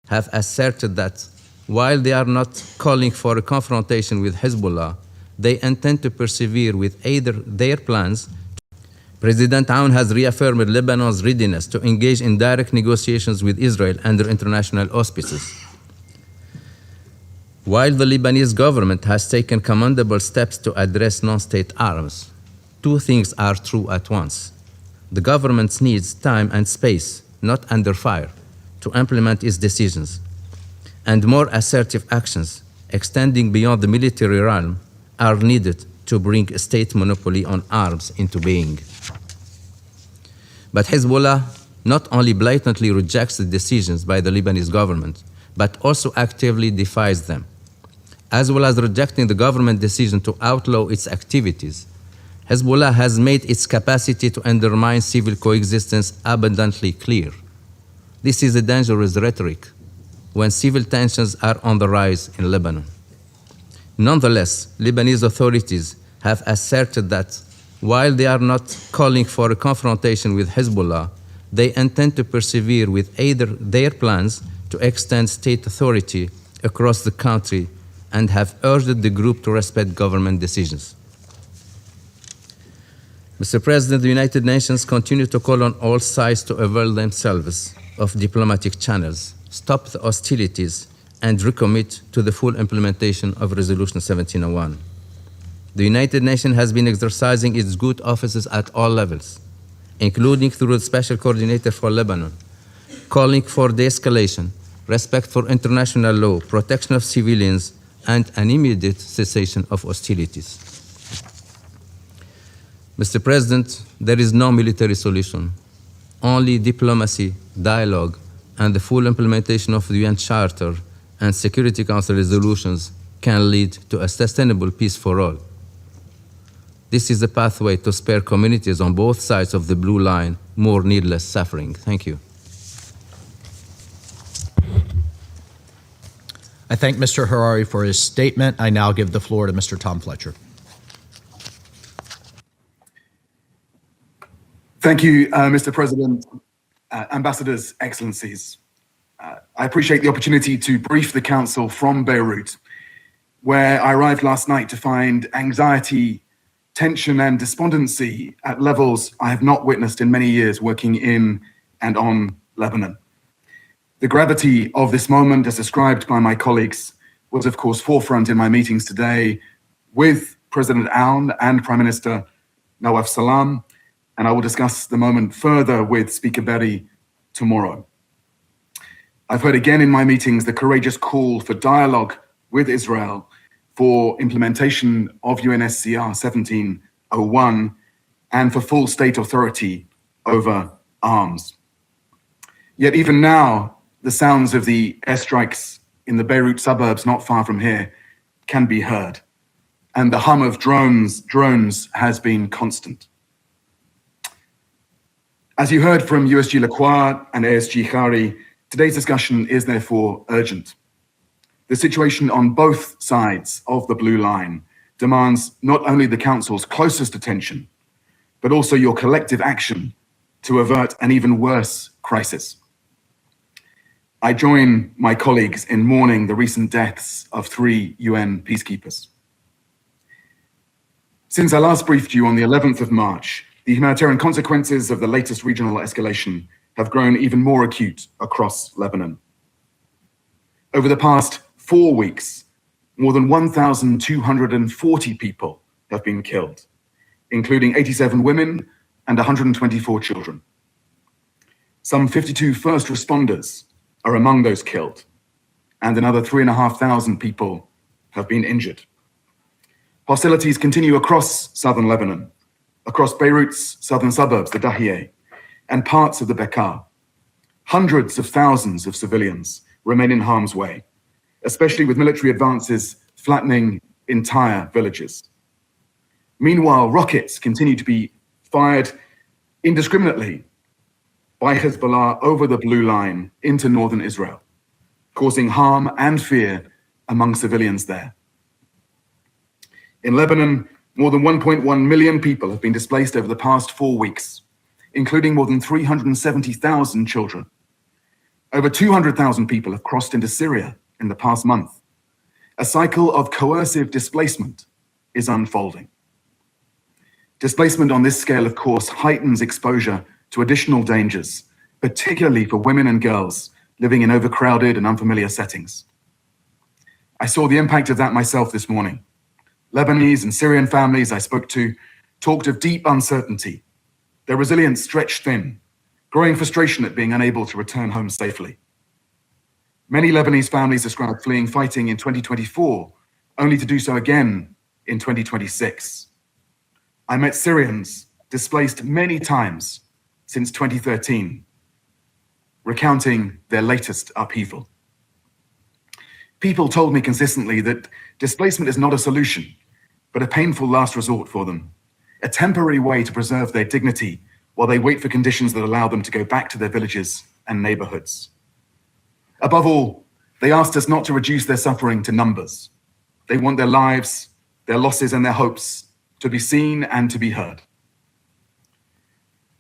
have asserted that while they are not calling for a confrontation with Hezbollah, they intend to persevere with either their plans. President Aoun has reaffirmed Lebanon's readiness to engage in direct negotiations with Israel under international auspices. While the Lebanese government has taken commendable steps to address non-state arms, 2 things are true at once. The government needs time and space, not under fire, to implement its decisions. And more assertive actions, extending beyond the military realm, are needed to bring a state monopoly on arms into being. But Hezbollah not only blatantly rejects the decisions by the Lebanese government, but also actively defies them. As well as rejecting the government decision to outlaw its activities, Hezbollah has made its capacity to undermine civil coexistence abundantly clear. This is a dangerous rhetoric when civil tensions are on the rise in Lebanon. Nonetheless, Lebanese authorities have asserted that while they are not calling for a confrontation with Hezbollah, they intend to persevere with either their plans to extend state authority across the country and have urged the group to respect government decisions. Mr. President, the United Nations continue to call on all sides to avail themselves of diplomatic channels, stop the hostilities, and recommit to the full implementation of Resolution 1701. The United Nations has been exercising its good offices at all levels, including through the Special Coordinator for Lebanon, calling for de-escalation, respect for international law, protection of civilians, and an immediate cessation of hostilities. Mr. President, there is no military solution. Only diplomacy, dialogue, and the full implementation of the UN Charter and Security Council resolutions can lead to a sustainable peace for all. This is a pathway to spare communities on both sides of the blue line more needless suffering. Thank you. I thank Mr. Harari for his statement. I now give the floor to Mr. Tom Fletcher. Thank you, Mr. President, Ambassadors, Excellencies. I appreciate the opportunity to brief the Council from Beirut, where I arrived last night to find anxiety, tension, and despondency at levels I have not witnessed in many years working in and on Lebanon. The gravity of this moment, as described by my colleagues, was of course forefront in my meetings today with President Aoun and Prime Minister Nawaf Salam, and I will discuss the moment further with Speaker Berry tomorrow. I've heard again in my meetings the courageous call for dialogue with Israel for implementation of UNSCR 1701 and for full state authority over arms. Yet even now, the sounds of the airstrikes in the Beirut suburbs not far from here can be heard, and the hum of drones has been constant. As you heard from USG Lacroix and ASG Khari, today's discussion is therefore urgent. The situation on both sides of the blue line demands not only the Council's closest attention, but also your collective action to avert an even worse crisis. I join my colleagues in mourning the recent deaths of 3 UN peacekeepers. Since I last briefed you on the 11th of March, the humanitarian consequences of the latest regional escalation have grown even more acute across Lebanon. Over the past 4 weeks, more than 1,240 people have been killed, including 87 women and 124 children. Some 52 first responders are among those killed, and another 3,500 people have been injured. Hostilities continue across southern Lebanon, across Beirut's southern suburbs, the Dahiyeh, and parts of the Bekaa. Hundreds of thousands of civilians remain in harm's way, especially with military advances flattening entire villages. Meanwhile, rockets continue to be fired indiscriminately by Hezbollah over the blue line into northern Israel, causing harm and fear among civilians there. In Lebanon, more than 1.1 million people have been displaced over the past 4 weeks, including more than 370,000 children. Over 200,000 people have crossed into Syria in the past month. A cycle of coercive displacement is unfolding. Displacement on this scale, of course, heightens exposure to additional dangers, particularly for women and girls living in overcrowded and unfamiliar settings. I saw the impact of that myself this morning. Lebanese and Syrian families I spoke to talked of deep uncertainty, their resilience stretched thin, growing frustration at being unable to return home safely. Many Lebanese families described fleeing fighting in 2024, only to do so again in 2026. I met Syrians displaced many times since 2013, recounting their latest upheaval. People told me consistently that displacement is not a solution, but a painful last resort for them, a temporary way to preserve their dignity while they wait for conditions that allow them to go back to their villages and neighborhoods. Above all, they asked us not to reduce their suffering to numbers. They want their lives, their losses, and their hopes to be seen and to be heard.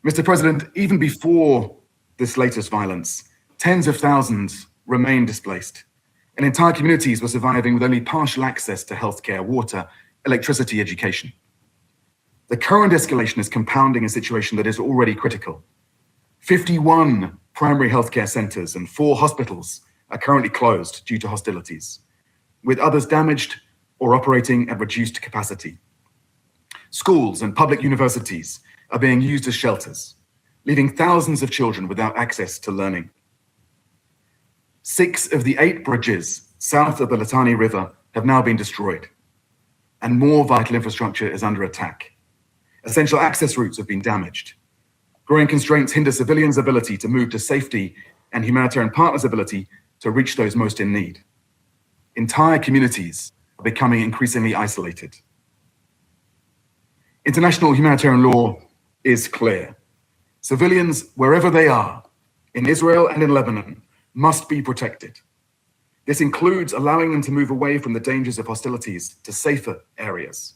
Mr. President, even before this latest violence, tens of thousands remain displaced, and entire communities were surviving with only partial access to healthcare, water, electricity, education. The current escalation is compounding a situation that is already critical. 51 primary healthcare centers and 4 hospitals are currently closed due to hostilities, with others damaged or operating at reduced capacity. Schools and public universities are being used as shelters, leaving thousands of children without access to learning. 6 of the 8 bridges south of the Litani River have now been destroyed, and more vital infrastructure is under attack. Essential access routes have been damaged. Growing constraints hinder civilians' ability to move to safety and humanitarian partners' ability to reach those most in need. Entire communities are becoming increasingly isolated. International humanitarian law is clear. Civilians, wherever they are, in Israel and in Lebanon, must be protected. This includes allowing them to move away from the dangers of hostilities to safer areas.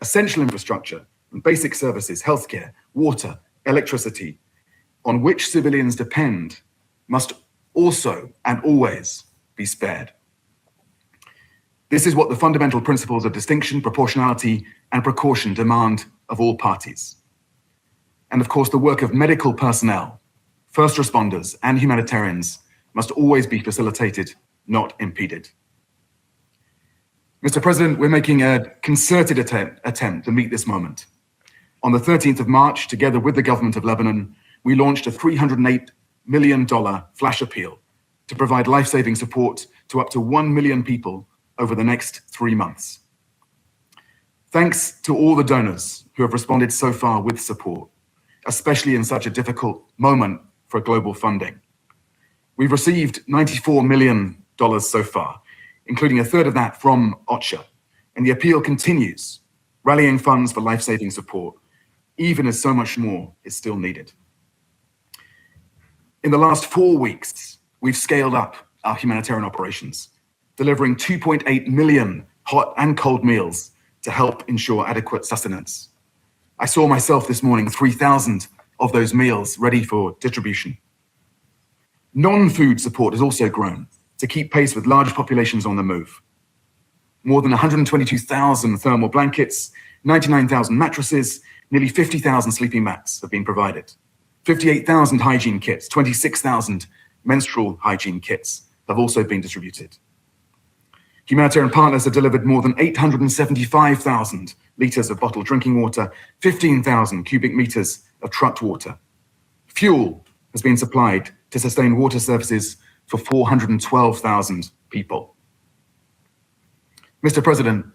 Essential infrastructure and basic services, healthcare, water, electricity, on which civilians depend, must also and always be spared. This is what the fundamental principles of distinction, proportionality, and precaution demand of all parties. And of course, the work of medical personnel, first responders, and humanitarians must always be facilitated, not impeded. Mr. President, we're making a concerted attempt to meet this moment. On the 13th of March, together with the government of Lebanon, we launched a $308 million flash appeal to provide life-saving support to up to 1 million people over the next 3 months. Thanks to all the donors who have responded so far with support, especially in such a difficult moment for global funding. We've received $94 million so far, including a third of that from OCHA, and the appeal continues, rallying funds for life-saving support, even as so much more is still needed. In the last 4 weeks, we've scaled up our humanitarian operations, delivering 2.8 million hot and cold meals to help ensure adequate sustenance. I saw myself this morning 3,000 of those meals ready for distribution. Non-food support has also grown to keep pace with large populations on the move. More than 122,000 thermal blankets, 99,000 mattresses, nearly 50,000 sleeping mats have been provided. 58,000 hygiene kits, 26,000 menstrual hygiene kits have also been distributed. Humanitarian partners have delivered more than 875,000 liters of bottled drinking water, 15,000 cubic meters of trucked water. Fuel has been supplied to sustain water services for 412,000 people. Mr. President,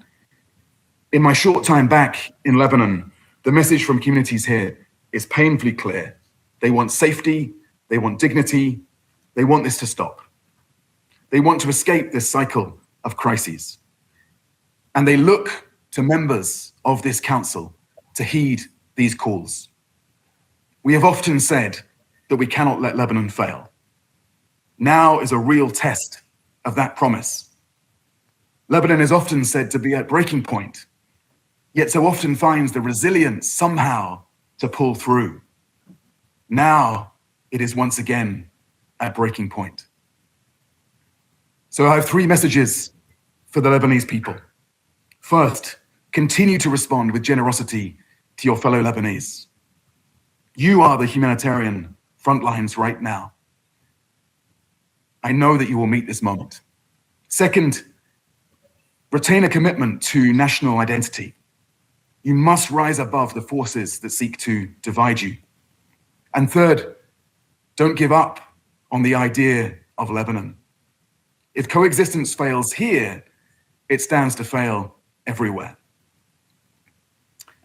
in my short time back in Lebanon, the message from communities here is painfully clear. They want safety, they want dignity, they want this to stop. They want to escape this cycle of crises. And they look to members of this council to heed these calls. We have often said that we cannot let Lebanon fail. Now is a real test of that promise. Lebanon is often said to be at breaking point, yet so often finds the resilience somehow to pull through. Now it is once again at breaking point. So I have 3 messages for the Lebanese people. First, continue to respond with generosity to your fellow Lebanese. You are the humanitarian front lines right now. I know that you will meet this moment. Second, retain a commitment to national identity. You must rise above the forces that seek to divide you. And third, don't give up on the idea of Lebanon. If coexistence fails here, it stands to fail everywhere.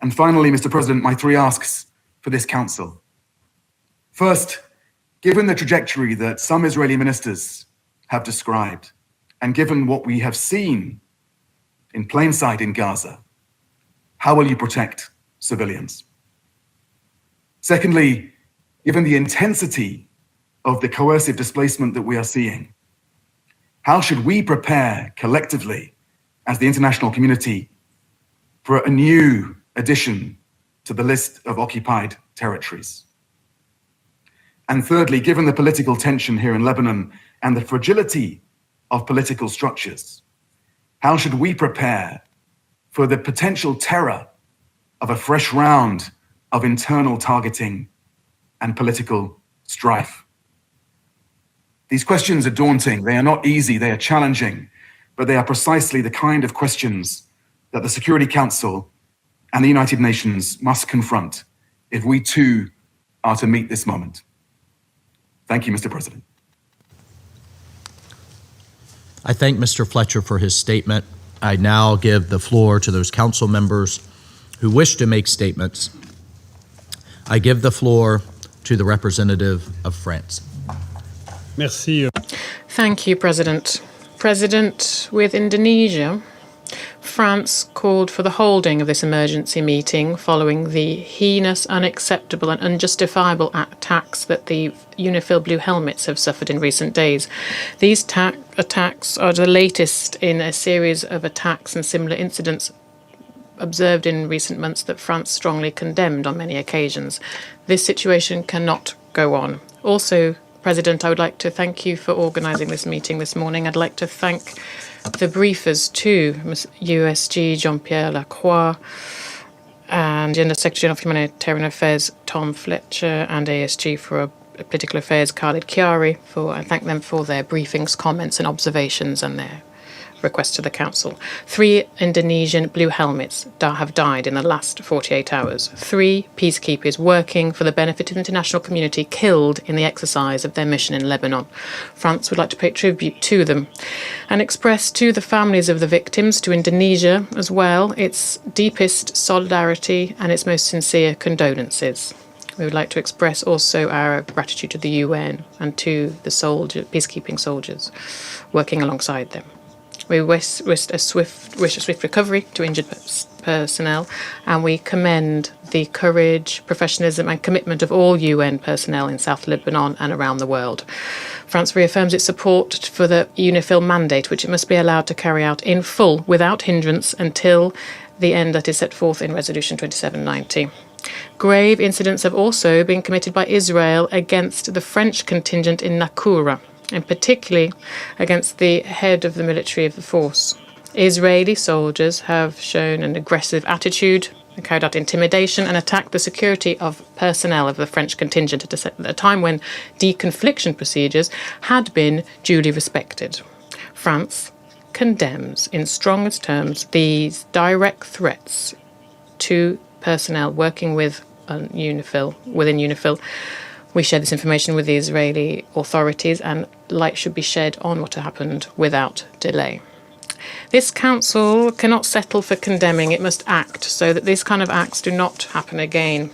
And finally, Mr. President, my 3 asks for this council. First, given the trajectory that some Israeli ministers have described, and given what we have seen in plain sight in Gaza, how will you protect civilians? Secondly, given the intensity of the coercive displacement that we are seeing, how should we prepare collectively as the international community for a new addition to the list of occupied territories? And thirdly, given the political tension here in Lebanon and the fragility of political structures, how should we prepare for the potential terror of a fresh round of internal targeting and political strife? These questions are daunting. They are not easy. They are challenging, but they are precisely the kind of questions that the Security Council and the United Nations must confront if we too are to meet this moment. Thank you, Mr. President. I thank Mr. Fletcher for his statement. I now give the floor to those council members who wish to make statements. I give the floor to the representative of France. Merci. Thank you, President. President, with Indonesia, France called for the holding of this emergency meeting following the heinous, unacceptable and unjustifiable attacks that the UNIFIL Blue Helmets have suffered in recent days. These attacks are the latest in a series of attacks and similar incidents observed in recent months that France strongly condemned on many occasions. This situation cannot go on. Also, President, I would like to thank you for organising this meeting this morning. I'd like to thank the briefers too, USG Jean-Pierre Lacroix and General Secretary of Humanitarian Affairs Tom Fletcher and ASG for Political Affairs Khalid Chiari. I thank them for their briefings, comments and observations and their request to the Council. 3 Indonesian Blue Helmets have died in the last 48 hours. 3 peacekeepers working for the benefit of the international community killed in the exercise of their mission in Lebanon. France would like to pay tribute to them and express to the families of the victims, to Indonesia as well, its deepest solidarity and its most sincere condolences. We would like to express also our gratitude to the UN and to the peacekeeping soldiers working alongside them. We wish a swift recovery to injured personnel, and we commend the courage, professionalism and commitment of all UN personnel in South Lebanon and around the world. France reaffirms its support for the UNIFIL mandate, which it must be allowed to carry out in full without hindrance until the end that is set forth in Resolution 2790. Grave incidents have also been committed by Israel against the French contingent in Nakura, and particularly against the head of the military of the force. Israeli soldiers have shown an aggressive attitude, carried out intimidation and attacked the security of personnel of the French contingent at a time when deconfliction procedures had been duly respected. France condemns in strongest terms these direct threats to personnel working with within UNIFIL. We share this information with the Israeli authorities, and light should be shed on what happened without delay. This council cannot settle for condemning, it must act so that these kind of acts do not happen again.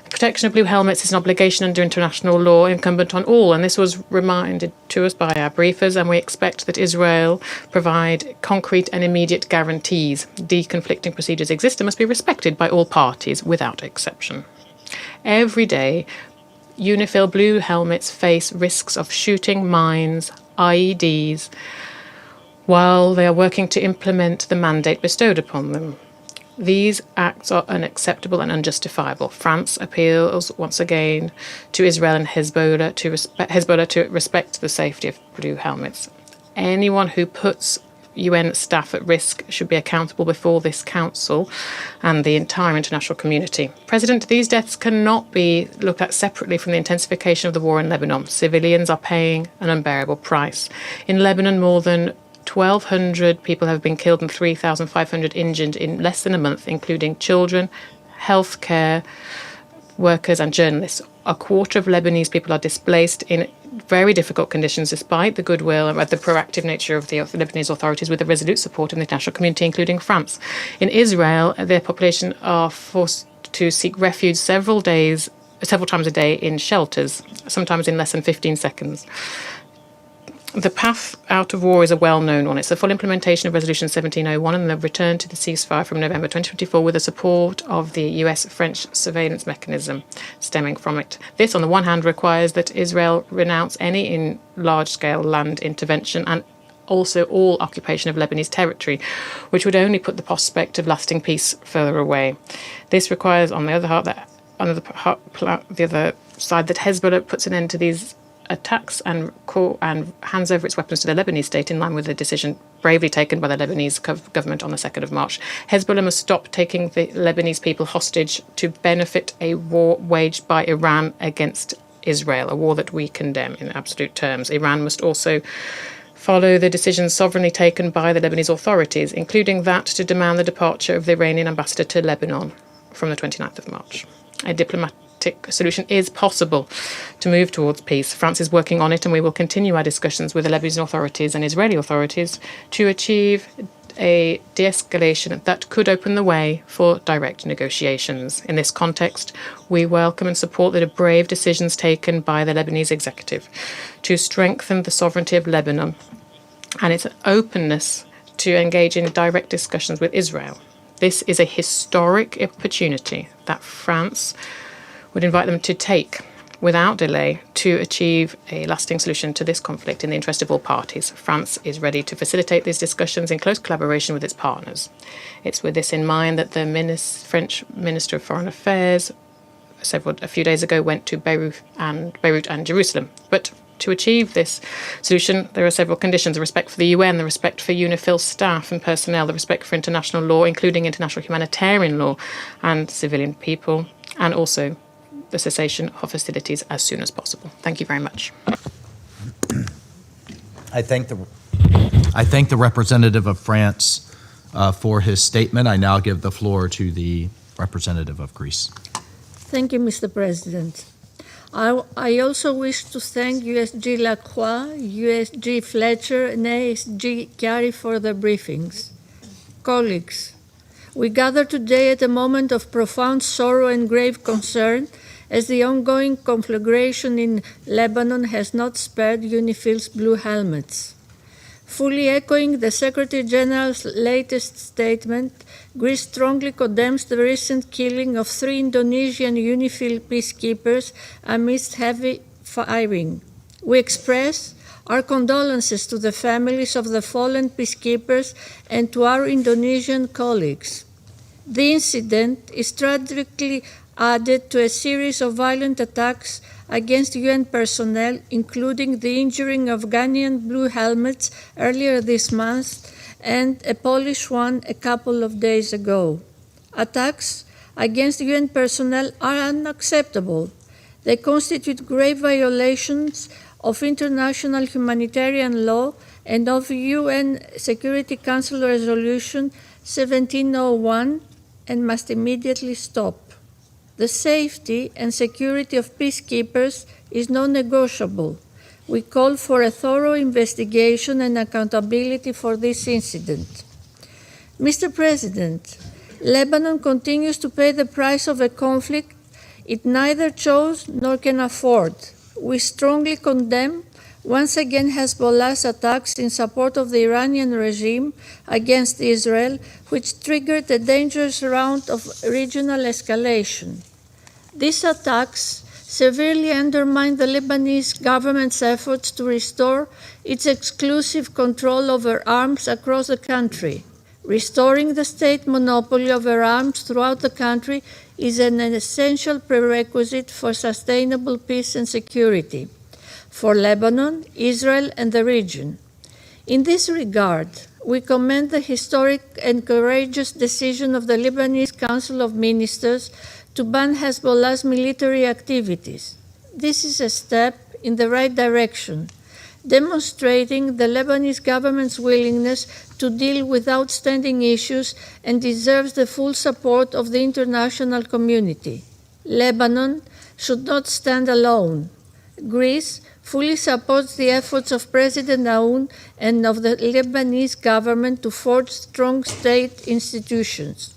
The protection of blue helmets is an obligation under international law incumbent on all, and this was reminded to us by our briefers, and we expect that Israel provide concrete and immediate guarantees. Deconflicting procedures exist and must be respected by all parties without exception. Every day, UNIFIL Blue Helmets face risks of shooting, mines, IEDs, while they are working to implement the mandate bestowed upon them. These acts are unacceptable and unjustifiable. France appeals once again to Israel and Hezbollah to respect the safety of blue helmets. Anyone who puts UN staff at risk should be accountable before this council and the entire international community. President, these deaths cannot be looked at separately from the intensification of the war in Lebanon. Civilians are paying an unbearable price. In Lebanon, more than 1,200 people have been killed and 3,500 injured in less than a month, including children, healthcare workers and journalists. A quarter of Lebanese people are displaced in very difficult conditions, despite the goodwill and the proactive nature of the Lebanese authorities, with the resolute support of the international community, including France. In Israel, their population are forced to seek refuge several days several times a day in shelters, sometimes in less than 15 seconds. The path out of war is a well-known one. It's the full implementation of Resolution 1701 and the return to the ceasefire from November 2024 with the support of the US-French surveillance mechanism stemming from it. This, on the one hand, requires that Israel renounce any large-scale land intervention and also all occupation of Lebanese territory, which would only put the prospect of lasting peace further away. This requires, on the other hand, the other side, that Hezbollah puts an end to these attacks and hands over its weapons to the Lebanese state in line with the decision bravely taken by the Lebanese government on the 2nd of March. Hezbollah must stop taking the Lebanese people hostage to benefit a war waged by Iran against Israel, a war that we condemn in absolute terms. Iran must also follow the decisions sovereignly taken by the Lebanese authorities, including that to demand the departure of the Iranian ambassador to Lebanon from the 29th of March. A diplomatic solution is possible to move towards peace. France is working on it, and we will continue our discussions with the Lebanese authorities and Israeli authorities to achieve a de-escalation that could open the way for direct negotiations. In this context, we welcome and support the brave decisions taken by the Lebanese executive to strengthen the sovereignty of Lebanon and its openness to engage in direct discussions with Israel. This is a historic opportunity that France would invite them to take without delay to achieve a lasting solution to this conflict in the interest of all parties. France is ready to facilitate these discussions in close collaboration with its partners. It's with this in mind that the French Minister of Foreign Affairs a few days ago went to Beirut and Jerusalem. But to achieve this solution, there are several conditions: the respect for the UN, the respect for UNIFIL staff and personnel, the respect for international law, including international humanitarian law and civilian people, and also the cessation of hostilities as soon as possible. Thank you very much. I thank the representative of France for his statement. I now give the floor to the representative of Greece. Thank you, Mr. President. I also wish to thank USG Lacroix, USG Fletcher, and ASG Chiari for their briefings. Colleagues, we gather today at a moment of profound sorrow and grave concern as the ongoing conflagration in Lebanon has not spared UNIFIL's blue helmets. Fully echoing the Secretary General's latest statement, Greece strongly condemns the recent killing of 3 Indonesian UNIFIL peacekeepers amidst heavy firing. We express our condolences to the families of the fallen peacekeepers and to our Indonesian colleagues. The incident is tragically added to a series of violent attacks against UN personnel, including the injuring of Ghanaian blue helmets earlier this month and a Polish one a couple of days ago. Attacks against UN personnel are unacceptable. They constitute grave violations of international humanitarian law and of UN Security Council Resolution 1701 and must immediately stop. The safety and security of peacekeepers is non-negotiable. We call for a thorough investigation and accountability for this incident. Mr. President, Lebanon continues to pay the price of a conflict it neither chose nor can afford. We strongly condemn once again Hezbollah's attacks in support of the Iranian regime against Israel, which triggered a dangerous round of regional escalation. These attacks severely undermine the Lebanese government's efforts to restore its exclusive control over arms across the country. Restoring the state monopoly over arms throughout the country is an essential prerequisite for sustainable peace and security for Lebanon, Israel, and the region. In this regard, we commend the historic and courageous decision of the Lebanese Council of Ministers to ban Hezbollah's military activities. This is a step in the right direction, demonstrating the Lebanese government's willingness to deal with outstanding issues and deserves the full support of the international community. Lebanon should not stand alone. Greece fully supports the efforts of President Aoun and of the Lebanese government to forge strong state institutions.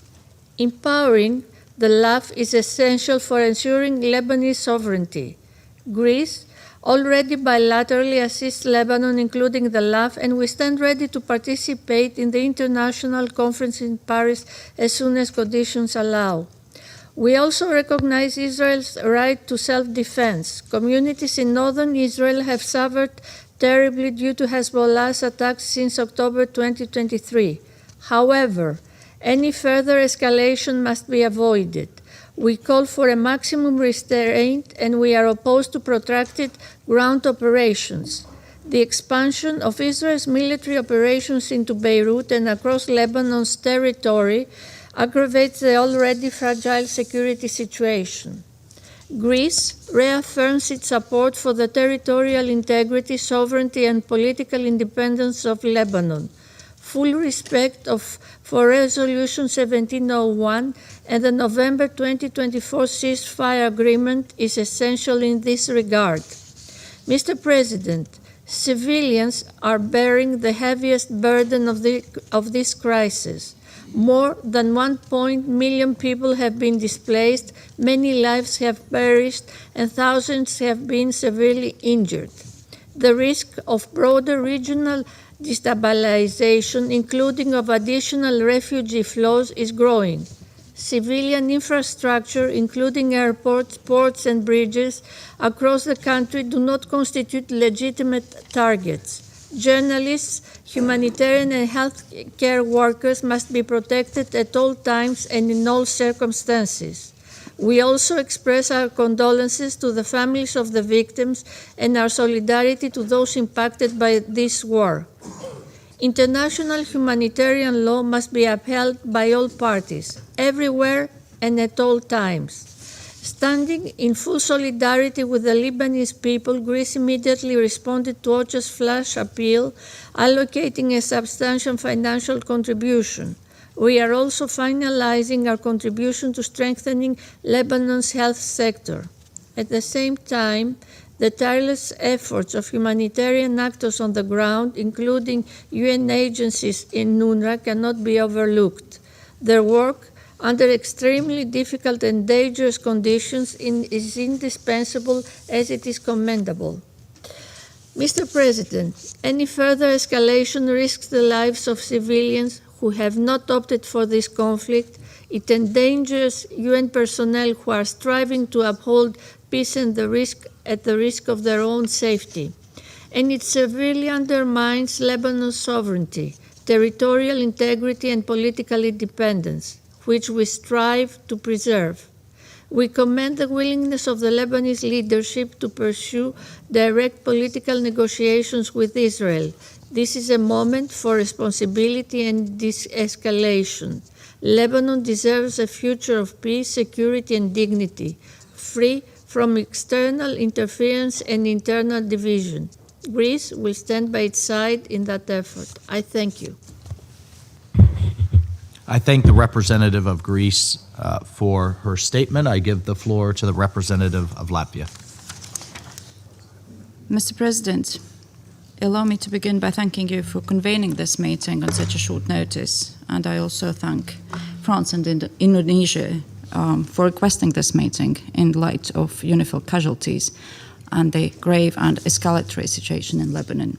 Empowering The LAF is essential for ensuring Lebanese sovereignty. Greece already bilaterally assists Lebanon, including the LAF, and we stand ready to participate in the international conference in Paris as soon as conditions allow. We also recognize Israel's right to self-defense. Communities in northern Israel have suffered terribly due to Hezbollah's attacks since October 2023. However, any further escalation must be avoided. We call for a maximum restraint, and we are opposed to protracted ground operations. The expansion of Israel's military operations into Beirut and across Lebanon's territory aggravates the already fragile security situation. Greece reaffirms its support for the territorial integrity, sovereignty, and political independence of Lebanon. Full respect for Resolution 1701 and the November 2024 ceasefire agreement is essential in this regard. Mr. President, civilians are bearing the heaviest burden of this crisis. More than 1 million people have been displaced, many lives have perished, and thousands have been severely injured. The risk of broader regional destabilization, including of additional refugee flows, is growing. Civilian infrastructure, including airports, ports, and bridges across the country, do not constitute legitimate targets. Journalists, humanitarian, and healthcare workers must be protected at all times and in all circumstances. We also express our condolences to the families of the victims and our solidarity to those impacted by this war. International humanitarian law must be upheld by all parties, everywhere and at all times. Standing in full solidarity with the Lebanese people, Greece immediately responded to OCHA's flash appeal, allocating a substantial financial contribution. We are also finalizing our contribution to strengthening Lebanon's health sector. At the same time, the tireless efforts of humanitarian actors on the ground, including UN agencies in UNRWA, cannot be overlooked. Their work under extremely difficult and dangerous conditions is indispensable as it is commendable. Mr. President, any further escalation risks the lives of civilians who have not opted for this conflict. It endangers UN personnel who are striving to uphold peace at the risk of their own safety. And it severely undermines Lebanon's sovereignty, territorial integrity, and political independence, which we strive to preserve. We commend the willingness of the Lebanese leadership to pursue direct political negotiations with Israel. This is a moment for responsibility and de-escalation. Lebanon deserves a future of peace, security, and dignity, free from external interference and internal division. Greece will stand by its side in that effort. I thank you. I thank the representative of Greece for her statement. I give the floor to the representative of Latvia. Mr. President, allow me to begin by thanking you for convening this meeting on such a short notice, and I also thank France and Indonesia for requesting this meeting in light of UNIFIL casualties and the grave and escalatory situation in Lebanon.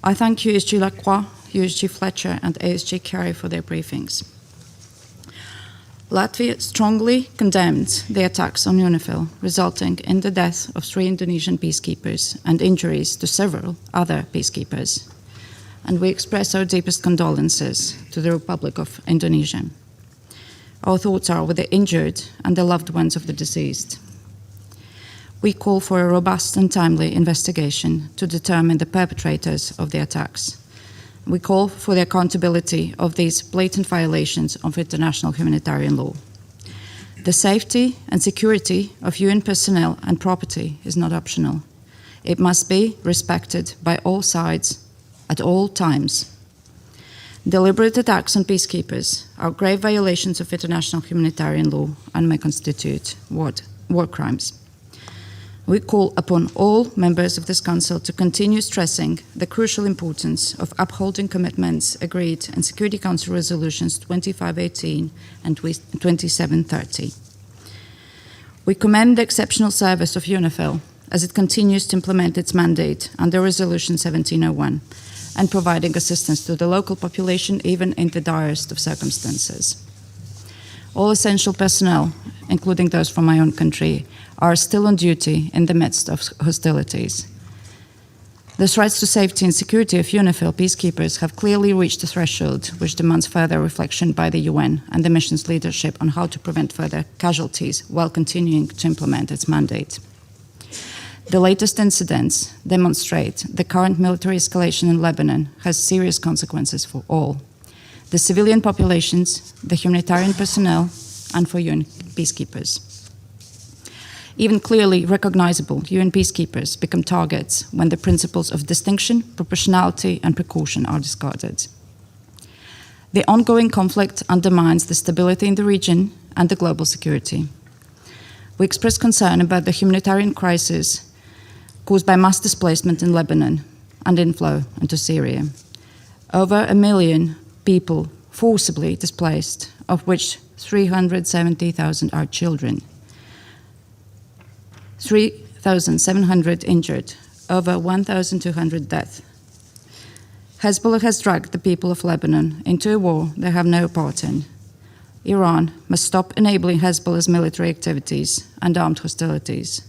I thank USG Lacroix, USG Fletcher, and ASG Carey for their briefings. Latvia strongly condemned the attacks on UNIFIL, resulting in the death of 3 Indonesian peacekeepers and injuries to several other peacekeepers. And we express our deepest condolences to the Republic of Indonesia. Our thoughts are with the injured and the loved ones of the deceased. We call for a robust and timely investigation to determine the perpetrators of the attacks. We call for the accountability of these blatant violations of international humanitarian law. The safety and security of UN personnel and property is not optional. It must be respected by all sides at all times. Deliberate attacks on peacekeepers are grave violations of international humanitarian law and may constitute war crimes. We call upon all members of this Council to continue stressing the crucial importance of upholding commitments agreed in Security Council Resolutions 2518 and 2730. We commend the exceptional service of UNIFIL as it continues to implement its mandate under Resolution 1701 and providing assistance to the local population even in the direst of circumstances. All essential personnel, including those from my own country, are still on duty in the midst of hostilities. The threats to safety and security of UNIFIL peacekeepers have clearly reached a threshold which demands further reflection by the UN and the mission's leadership on how to prevent further casualties while continuing to implement its mandate. The latest incidents demonstrate the current military escalation in Lebanon has serious consequences for all: the civilian populations, the humanitarian personnel, and for UN peacekeepers. Even clearly recognizable UN peacekeepers become targets when the principles of distinction, proportionality, and precaution are discarded. The ongoing conflict undermines the stability in the region and the global security. We express concern about the humanitarian crisis caused by mass displacement in Lebanon and inflow into Syria. Over 1 million people forcibly displaced, of which 370,000 are children. 3,700 injured, over 1,200 deaths. Hezbollah has dragged the people of Lebanon into a war they have no part in. Iran must stop enabling Hezbollah's military activities and armed hostilities.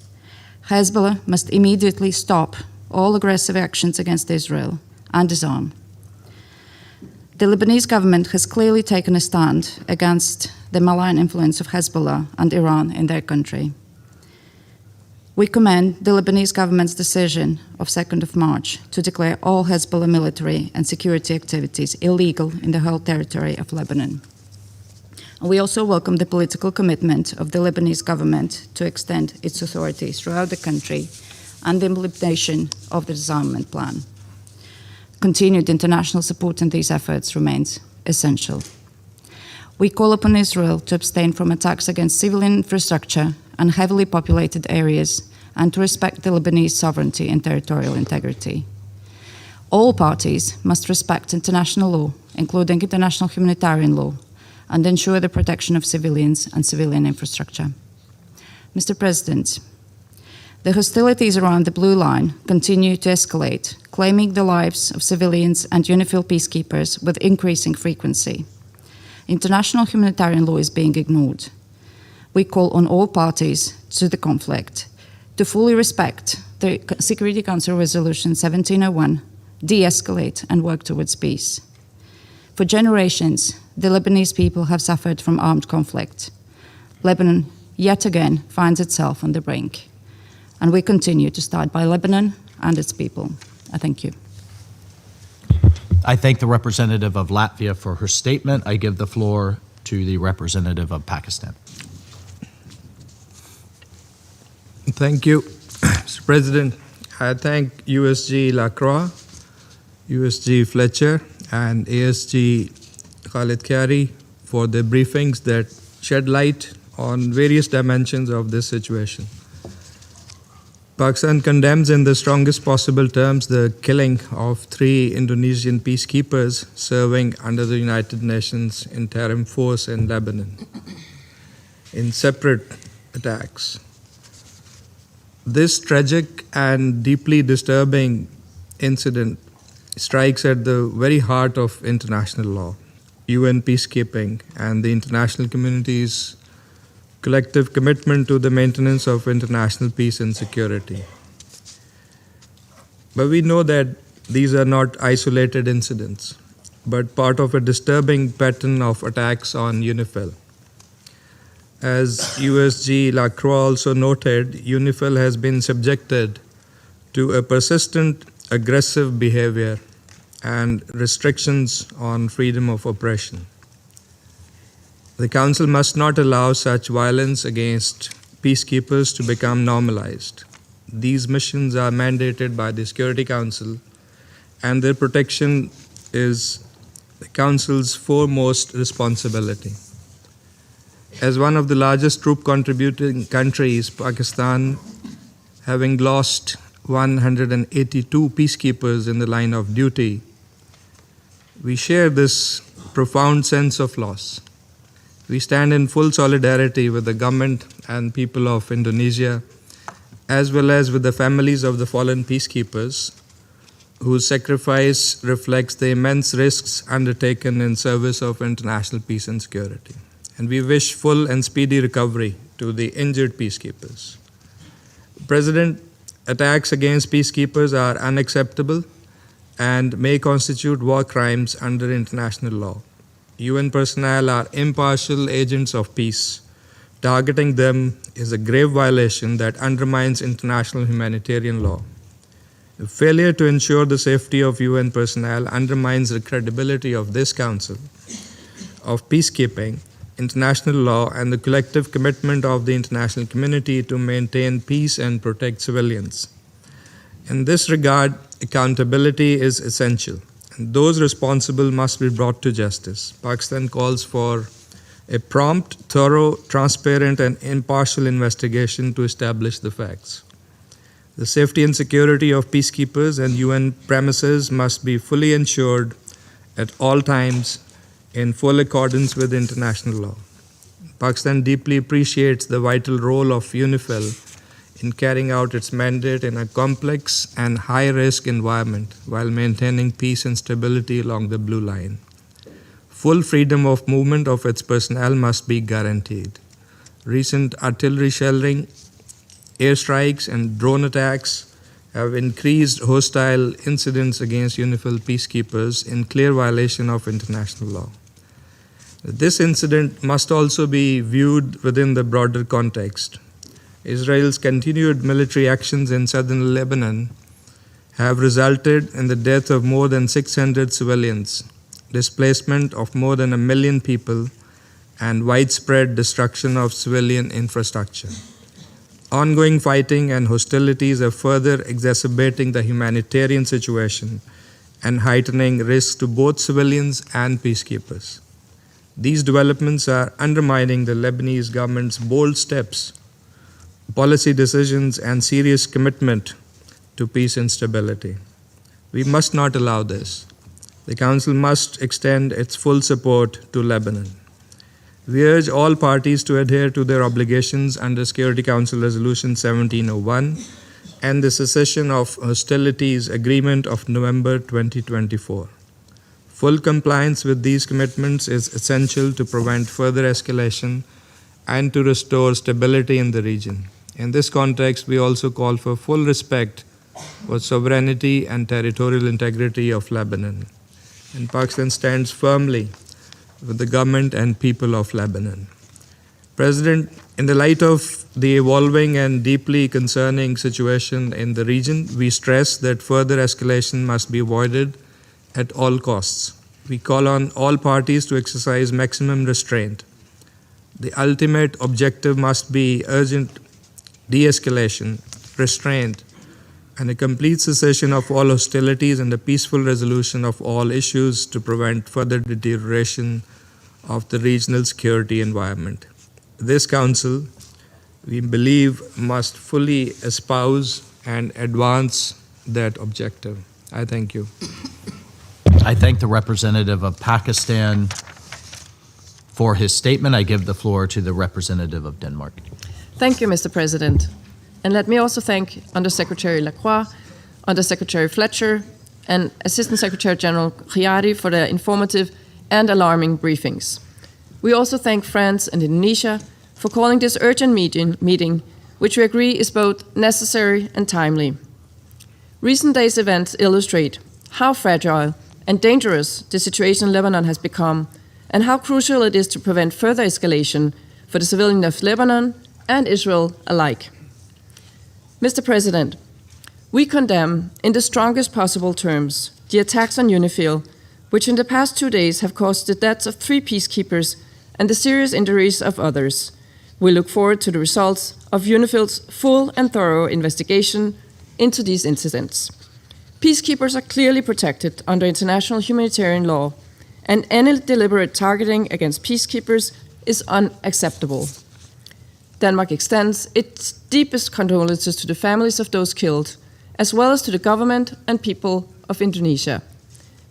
Hezbollah must immediately stop all aggressive actions against Israel and disarm. The Lebanese government has clearly taken a stand against the malign influence of Hezbollah and Iran in their country. We commend the Lebanese government's decision of 2nd of March to declare all Hezbollah military and security activities illegal in the whole territory of Lebanon. We also welcome the political commitment of the Lebanese government to extend its authority throughout the country and the implementation of the disarmament plan. Continued international support in these efforts remains essential. We call upon Israel to abstain from attacks against civilian infrastructure and heavily populated areas, and to respect the Lebanese sovereignty and territorial integrity. All parties must respect international law, including international humanitarian law, and ensure the protection of civilians and civilian infrastructure. Mr. President, the hostilities around the Blue Line continue to escalate, claiming the lives of civilians and UNIFIL peacekeepers with increasing frequency. International humanitarian law is being ignored. We call on all parties to the conflict to fully respect the Security Council Resolution 1701, de-escalate and work towards peace. For generations, the Lebanese people have suffered from armed conflict. Lebanon, yet again, finds itself on the brink. And we continue to stand by Lebanon and its people. I thank you. I thank the representative of Latvia for her statement. I give the floor to the representative of Pakistan. Thank you, Mr. President. I thank USG Lacroix, USG Fletcher, and ASG Khalid Kyari for the briefings that shed light on various dimensions of this situation. Pakistan condemns in the strongest possible terms the killing of 3 Indonesian peacekeepers serving under the United Nations interim force in Lebanon in separate attacks. This tragic and deeply disturbing incident strikes at the very heart of international law, UN peacekeeping, and the international community's collective commitment to the maintenance of international peace and security. But we know that these are not isolated incidents, but part of a disturbing pattern of attacks on UNIFIL. As USG Lacroix also noted, UNIFIL has been subjected to a persistent aggressive behavior and restrictions on freedom of oppression. The Council must not allow such violence against peacekeepers to become normalized. These missions are mandated by the Security Council, and their protection is the Council's foremost responsibility. As one of the largest troop contributing countries, Pakistan having lost 182 peacekeepers in the line of duty, we share this profound sense of loss. We stand in full solidarity with the government and people of Indonesia, as well as with the families of the fallen peacekeepers, whose sacrifice reflects the immense risks undertaken in service of international peace and security. And we wish full and speedy recovery to the injured peacekeepers. President, attacks against peacekeepers are unacceptable and may constitute war crimes under international law. UN personnel are impartial agents of peace. Targeting them is a grave violation that undermines international humanitarian law. The failure to ensure the safety of UN personnel undermines the credibility of this Council of Peacekeeping, international law, and the collective commitment of the international community to maintain peace and protect civilians. In this regard, accountability is essential, and those responsible must be brought to justice. Pakistan calls for a prompt, thorough, transparent, and impartial investigation to establish the facts. The safety and security of peacekeepers and UN premises must be fully ensured at all times in full accordance with international law. Pakistan deeply appreciates the vital role of UNIFIL in carrying out its mandate in a complex and high-risk environment while maintaining peace and stability along the Blue Line. Full freedom of movement of its personnel must be guaranteed. Recent artillery shelling, airstrikes, and drone attacks have increased hostile incidents against UNIFIL peacekeepers in clear violation of international law. This incident must also be viewed within the broader context. Israel's continued military actions in southern Lebanon have resulted in the death of more than 600 civilians, displacement of more than 1 million people, and widespread destruction of civilian infrastructure. Ongoing fighting and hostilities are further exacerbating the humanitarian situation and heightening risks to both civilians and peacekeepers. These developments are undermining the Lebanese government's bold steps, policy decisions, and serious commitment to peace and stability. We must not allow this. The Council must extend its full support to Lebanon. We urge all parties to adhere to their obligations under Security Council Resolution 1701 and the Cessation of Hostilities Agreement of November 2024. Full compliance with these commitments is essential to prevent further escalation and to restore stability in the region. In this context, we also call for full respect for sovereignty and territorial integrity of Lebanon. And Pakistan stands firmly with the government and people of Lebanon. President, in the light of the evolving and deeply concerning situation in the region, we stress that further escalation must be avoided at all costs. We call on all parties to exercise maximum restraint. The ultimate objective must be urgent de-escalation, restraint, and a complete cessation of all hostilities and a peaceful resolution of all issues to prevent further deterioration of the regional security environment. This Council, we believe, must fully espouse and advance that objective. I thank you. I thank the representative of Pakistan for his statement. I give the floor to the representative of Denmark. Thank you, Mr. President. And let me also thank Undersecretary Lacroix, Undersecretary Fletcher, and Assistant Secretary General Khiari for their informative and alarming briefings. We also thank France and Indonesia for calling this urgent meeting, which we agree is both necessary and timely. Recent days' events illustrate how fragile and dangerous the situation in Lebanon has become, and how crucial it is to prevent further escalation for the civilians of Lebanon and Israel alike. Mr. President, we condemn in the strongest possible terms the attacks on UNIFIL, which in the past 2 days have caused the deaths of 3 peacekeepers and the serious injuries of others. We look forward to the results of UNIFIL's full and thorough investigation into these incidents. Peacekeepers are clearly protected under international humanitarian law, and any deliberate targeting against peacekeepers is unacceptable. Denmark extends its deepest condolences to the families of those killed, as well as to the government and people of Indonesia.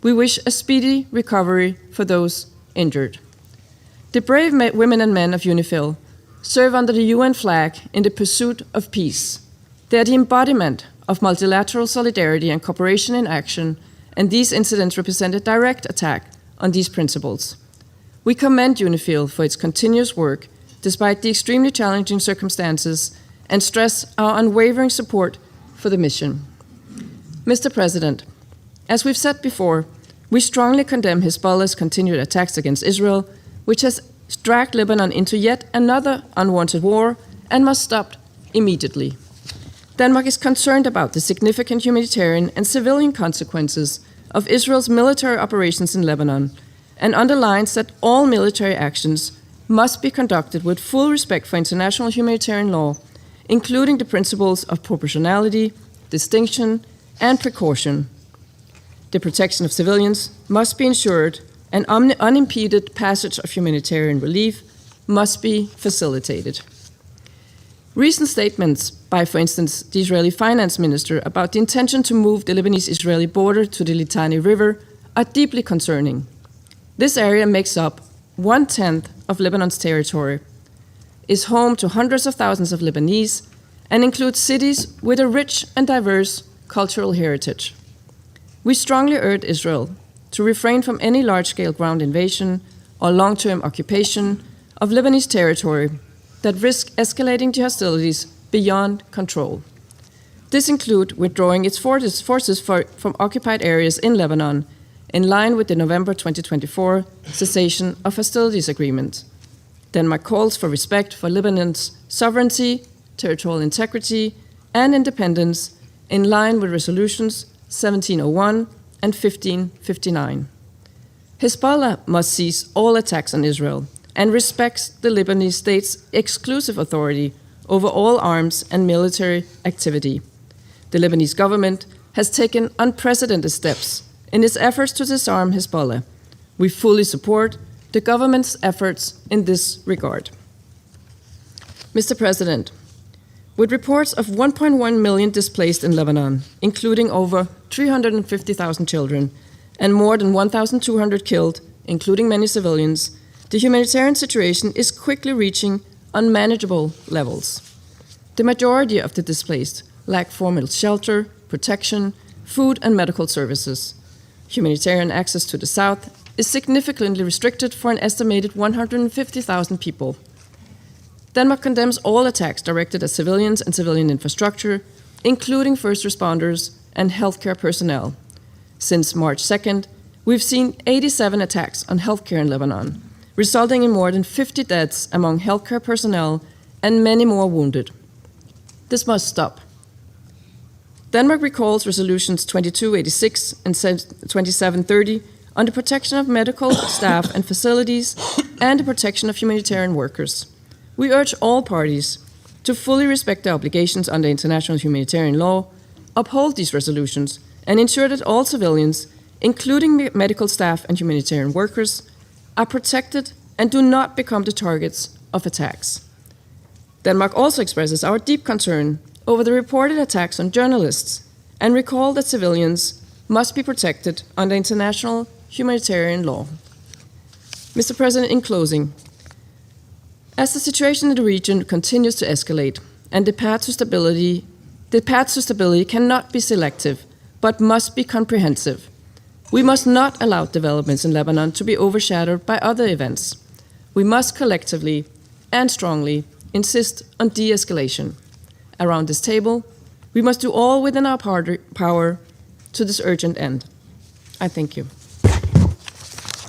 We wish a speedy recovery for those injured. The brave women and men of UNIFIL serve under the UN flag in the pursuit of peace. They are the embodiment of multilateral solidarity and cooperation in action, and these incidents represent a direct attack on these principles. We commend UNIFIL for its continuous work despite the extremely challenging circumstances and stress our unwavering support for the mission. Mr. President, as we've said before, we strongly condemn Hezbollah's continued attacks against Israel, which has dragged Lebanon into yet another unwanted war and must stop immediately. Denmark is concerned about the significant humanitarian and civilian consequences of Israel's military operations in Lebanon and underlines that all military actions must be conducted with full respect for international humanitarian law, including the principles of proportionality, distinction, and precaution. The protection of civilians must be ensured, and unimpeded passage of humanitarian relief must be facilitated. Recent statements by, for instance, the Israeli finance minister about the intention to move the Lebanese-Israeli border to the Litani River are deeply concerning. This area makes up 1/10 of Lebanon's territory, is home to hundreds of thousands of Lebanese, and includes cities with a rich and diverse cultural heritage. We strongly urge Israel to refrain from any large-scale ground invasion or long-term occupation of Lebanese territory that risk escalating the hostilities beyond control. This includes withdrawing its forces from occupied areas in Lebanon in line with the November 2024 cessation of hostilities agreement. Denmark calls for respect for Lebanon's sovereignty, territorial integrity, and independence in line with resolutions 1701 and 1559. Hezbollah must cease all attacks on Israel and respects the Lebanese state's exclusive authority over all arms and military activity. The Lebanese government has taken unprecedented steps in its efforts to disarm Hezbollah. We fully support the government's efforts in this regard. Mr. President, with reports of 1.1 million displaced in Lebanon, including over 350,000 children, and more than 1,200 killed, including many civilians, the humanitarian situation is quickly reaching unmanageable levels. The majority of the displaced lack formal shelter, protection, food, and medical services. Humanitarian access to the south is significantly restricted for an estimated 150,000 people. Denmark condemns all attacks directed at civilians and civilian infrastructure, including first responders and healthcare personnel. Since March 2nd, we've seen 87 attacks on healthcare in Lebanon, resulting in more than 50 deaths among healthcare personnel and many more wounded. This must stop. Denmark recalls resolutions 2286 and 2730 on the protection of medical staff and facilities and the protection of humanitarian workers. We urge all parties to fully respect their obligations under international humanitarian law, uphold these resolutions, and ensure that all civilians, including medical staff and humanitarian workers, are protected and do not become the targets of attacks. Denmark also expresses our deep concern over the reported attacks on journalists and recall that civilians must be protected under international humanitarian law. Mr. President, in closing, as the situation in the region continues to escalate and the path to stability cannot be selective but must be comprehensive, we must not allow developments in Lebanon to be overshadowed by other events. We must collectively and strongly insist on de-escalation. Around this table, we must do all within our power to this urgent end. I thank you.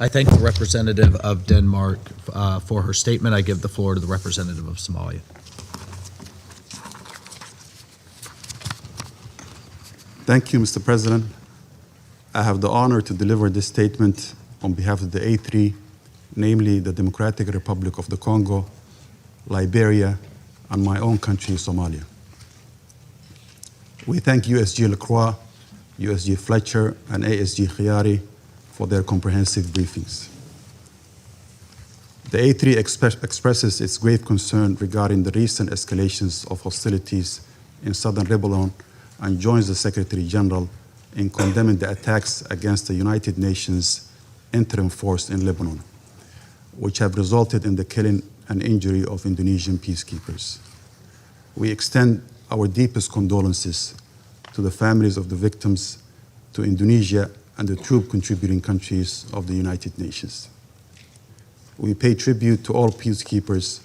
I thank the representative of Denmark for her statement. I give the floor to the representative of Somalia. Thank you, Mr. President. I have the honor to deliver this statement on behalf of the A3, namely the Democratic Republic of the Congo, Liberia, and my own country, Somalia. We thank USG Lacroix, USG Fletcher, and ASG Khiari for their comprehensive briefings. The A3 expresses its grave concern regarding the recent escalations of hostilities in southern Lebanon and joins the Secretary General in condemning the attacks against the United Nations interim force in Lebanon, which have resulted in the killing and injury of Indonesian peacekeepers. We extend our deepest condolences to the families of the victims, to Indonesia, and the troop contributing countries of the United Nations. We pay tribute to all peacekeepers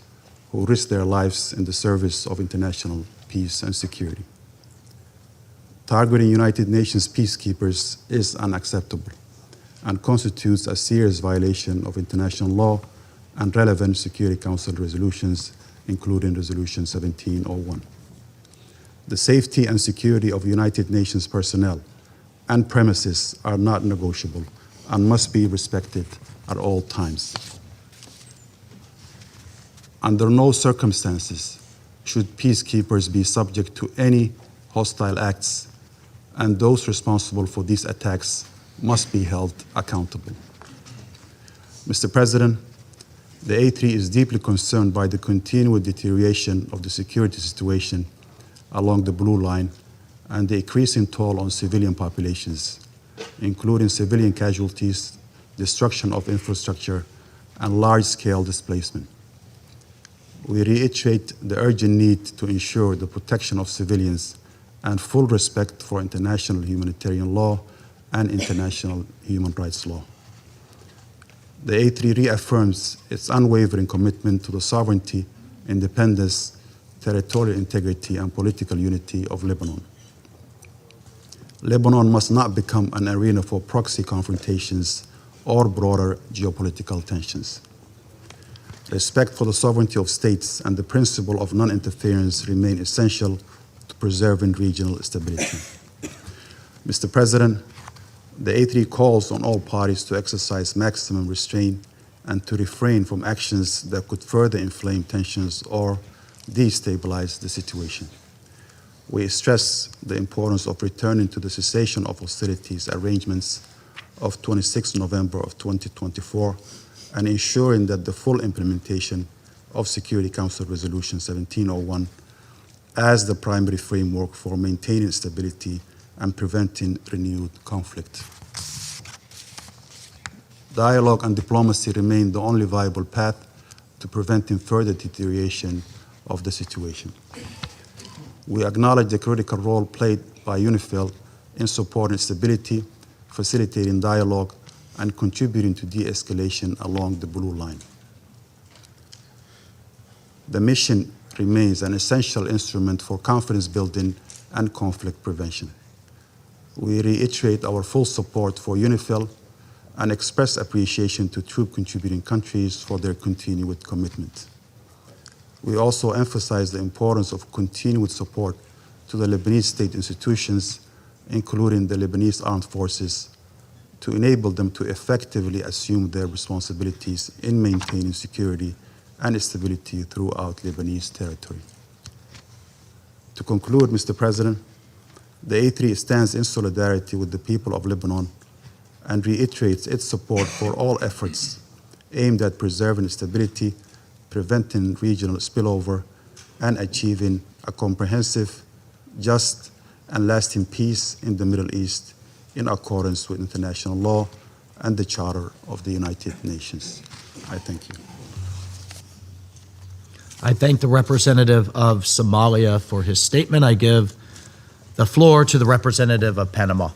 who risk their lives in the service of international peace and security. Targeting United Nations peacekeepers is unacceptable and constitutes a serious violation of international law and relevant Security Council resolutions, including Resolution 1701. The safety and security of United Nations personnel and premises are not negotiable and must be respected at all times. Under no circumstances should peacekeepers be subject to any hostile acts, and those responsible for these attacks must be held accountable. Mr. President, the A3 is deeply concerned by the continued deterioration of the security situation along the Blue Line and the increasing toll on civilian populations, including civilian casualties, destruction of infrastructure, and large-scale displacement. We reiterate the urgent need to ensure the protection of civilians and full respect for international humanitarian law and international human rights law. The A3 reaffirms its unwavering commitment to the sovereignty, independence, territorial integrity, and political unity of Lebanon. Lebanon must not become an arena for proxy confrontations or broader geopolitical tensions. Respect for the sovereignty of states and the principle of non-interference remain essential to preserving regional stability. Mr. President, the A3 calls on all parties to exercise maximum restraint and to refrain from actions that could further inflame tensions or destabilize the situation. We stress the importance of returning to the cessation of hostilities arrangements of 26 November of 2024 and ensuring that the full implementation of Security Council Resolution 1701 as the primary framework for maintaining stability and preventing renewed conflict. Dialogue and diplomacy remain the only viable path to preventing further deterioration of the situation. We acknowledge the critical role played by UNIFIL in supporting stability, facilitating dialogue, and contributing to de-escalation along the Blue Line. The mission remains an essential instrument for confidence building and conflict prevention. We reiterate our full support for UNIFIL and express appreciation to troop contributing countries for their continued commitment. We also emphasize the importance of continued support to the Lebanese state institutions, including the Lebanese armed forces, to enable them to effectively assume their responsibilities in maintaining security and stability throughout Lebanese territory. To conclude, Mr. President, the A3 stands in solidarity with the people of Lebanon and reiterates its support for all efforts aimed at preserving stability, preventing regional spillover, and achieving a comprehensive, just, and lasting peace in the Middle East in accordance with international law and the Charter of the United Nations. I thank you. I thank the representative of Somalia for his statement. I give the floor to the representative of Panama.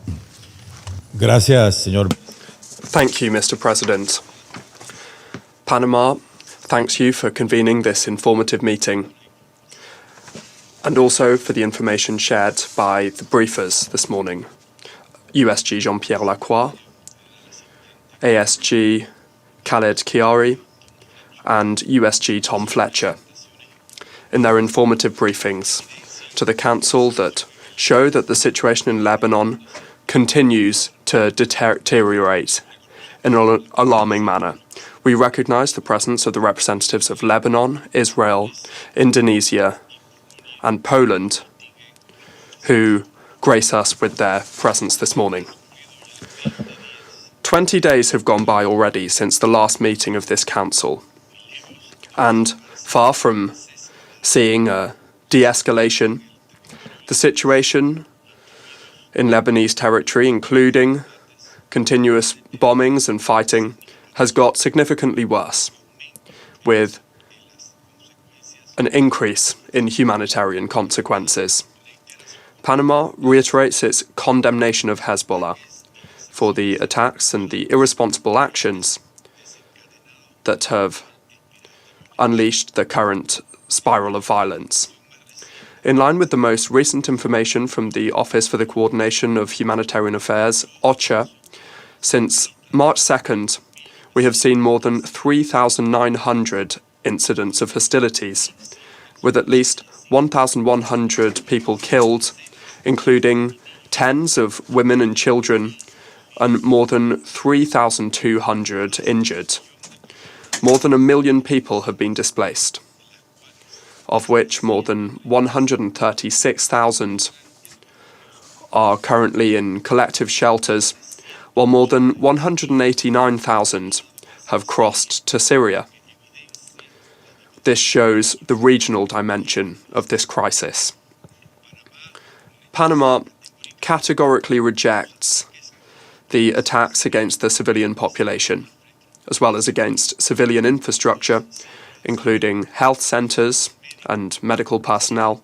Gracias, señor. Thank you, Mr. President. Panama thanks you for convening this informative meeting and also for the information shared by the briefers this morning. USG Jean-Pierre Lacroix, ASG Khaled Kiari, and USG Tom Fletcher in their informative briefings to the Council that show that the situation in Lebanon continues to deteriorate in an alarming manner. We recognise the presence of the representatives of Lebanon, Israel, Indonesia, and Poland, who grace us with their presence this morning. 20 days have gone by already since the last meeting of this Council. And far from seeing a de-escalation, the situation in Lebanese territory, including continuous bombings and fighting, has got significantly worse, with an increase in humanitarian consequences. Panama reiterates its condemnation of Hezbollah for the attacks and the irresponsible actions that have unleashed the current spiral of violence. In line with the most recent information from the Office for the Coordination of Humanitarian Affairs, OCHA, since March 2nd, we have seen more than 3,900 incidents of hostilities, with at least 1,100 people killed, including tens of women and children, and more than 3,200 injured. More than 1 million people have been displaced, of which more than 136,000 are currently in collective shelters, while more than 189,000 have crossed to Syria. This shows the regional dimension of this crisis. Panama categorically rejects the attacks against the civilian population, as well as against civilian infrastructure, including health centres and medical personnel.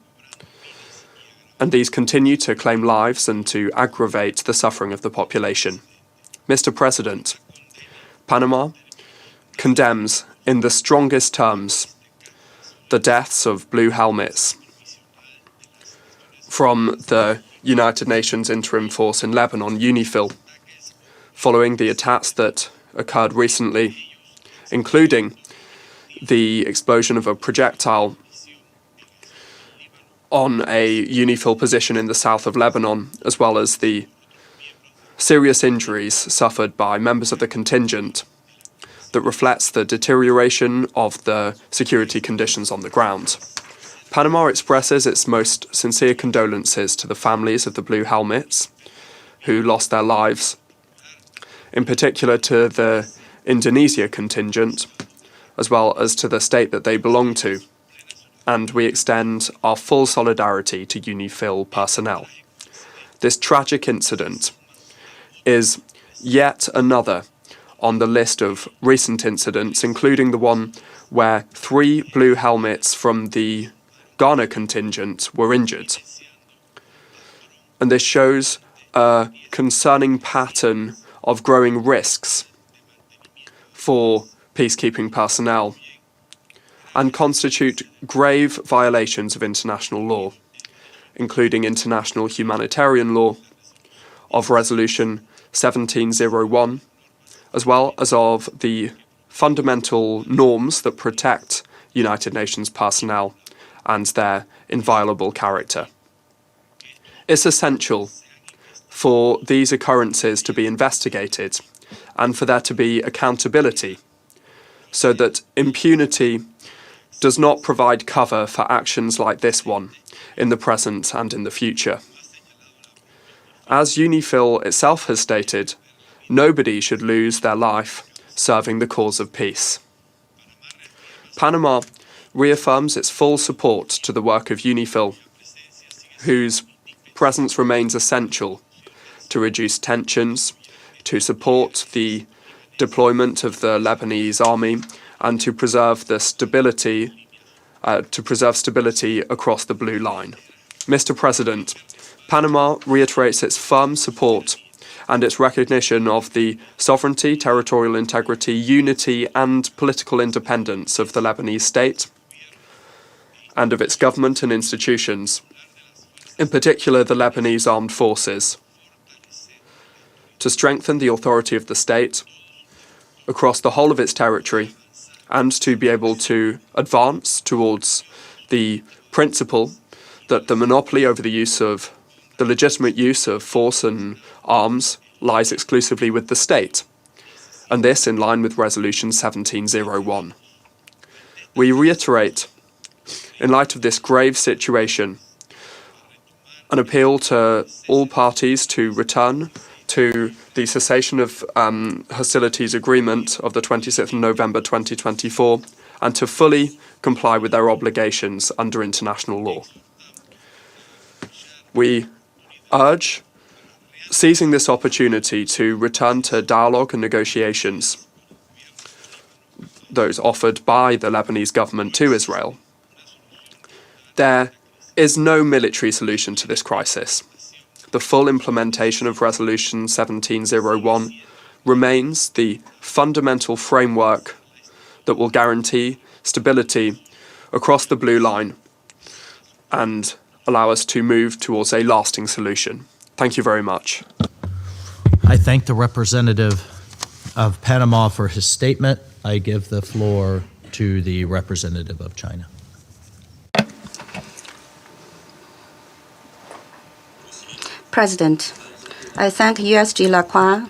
And these continue to claim lives and to aggravate the suffering of the population. Mr. President, Panama condemns in the strongest terms the deaths of blue helmets from the United Nations Interim Force in Lebanon, UNIFIL, following the attacks that occurred recently, including the explosion of a projectile on a UNIFIL position in the south of Lebanon, as well as the serious injuries suffered by members of the contingent that reflects the deterioration of the security conditions on the ground. Panama expresses its most sincere condolences to the families of the blue helmets who lost their lives, in particular to the Indonesia contingent, as well as to the state that they belong to, and we extend our full solidarity to UNIFIL personnel. This tragic incident is yet another on the list of recent incidents, including the one where 3 blue helmets from the Ghana contingent were injured. And this shows a concerning pattern of growing risks for peacekeeping personnel and constitute grave violations of international law, including international humanitarian law, of Resolution 1701, as well as of the fundamental norms that protect United Nations personnel and their inviolable character. It's essential for these occurrences to be investigated and for there to be accountability, so that impunity does not provide cover for actions like this one in the present and in the future. As UNIFIL itself has stated, nobody should lose their life serving the cause of peace. Panama reaffirms its full support to the work of UNIFIL, whose presence remains essential to reduce tensions, to support the deployment of the Lebanese army, and to preserve the stability across the blue line. Mr. President, Panama reiterates its firm support and its recognition of the sovereignty, territorial integrity, unity and political independence of the Lebanese state and of its government and institutions, in particular the Lebanese armed forces, to strengthen the authority of the state across the whole of its territory and to be able to advance towards the principle that the monopoly over the legitimate use of force and arms lies exclusively with the state, and this in line with Resolution 1701. We reiterate, in light of this grave situation, an appeal to all parties to return to the cessation of hostilities agreement of the 26th of November 2024 and to fully comply with their obligations under international law. We urge seizing this opportunity to return to dialogue and negotiations, those offered by the Lebanese government to Israel. There is no military solution to this crisis. The full implementation of Resolution 1701 remains the fundamental framework that will guarantee stability across the blue line and allow us to move towards a lasting solution. Thank you very much. I thank the representative of Panama for his statement. I give the floor to the representative of China. President, I thank USG Lacroix,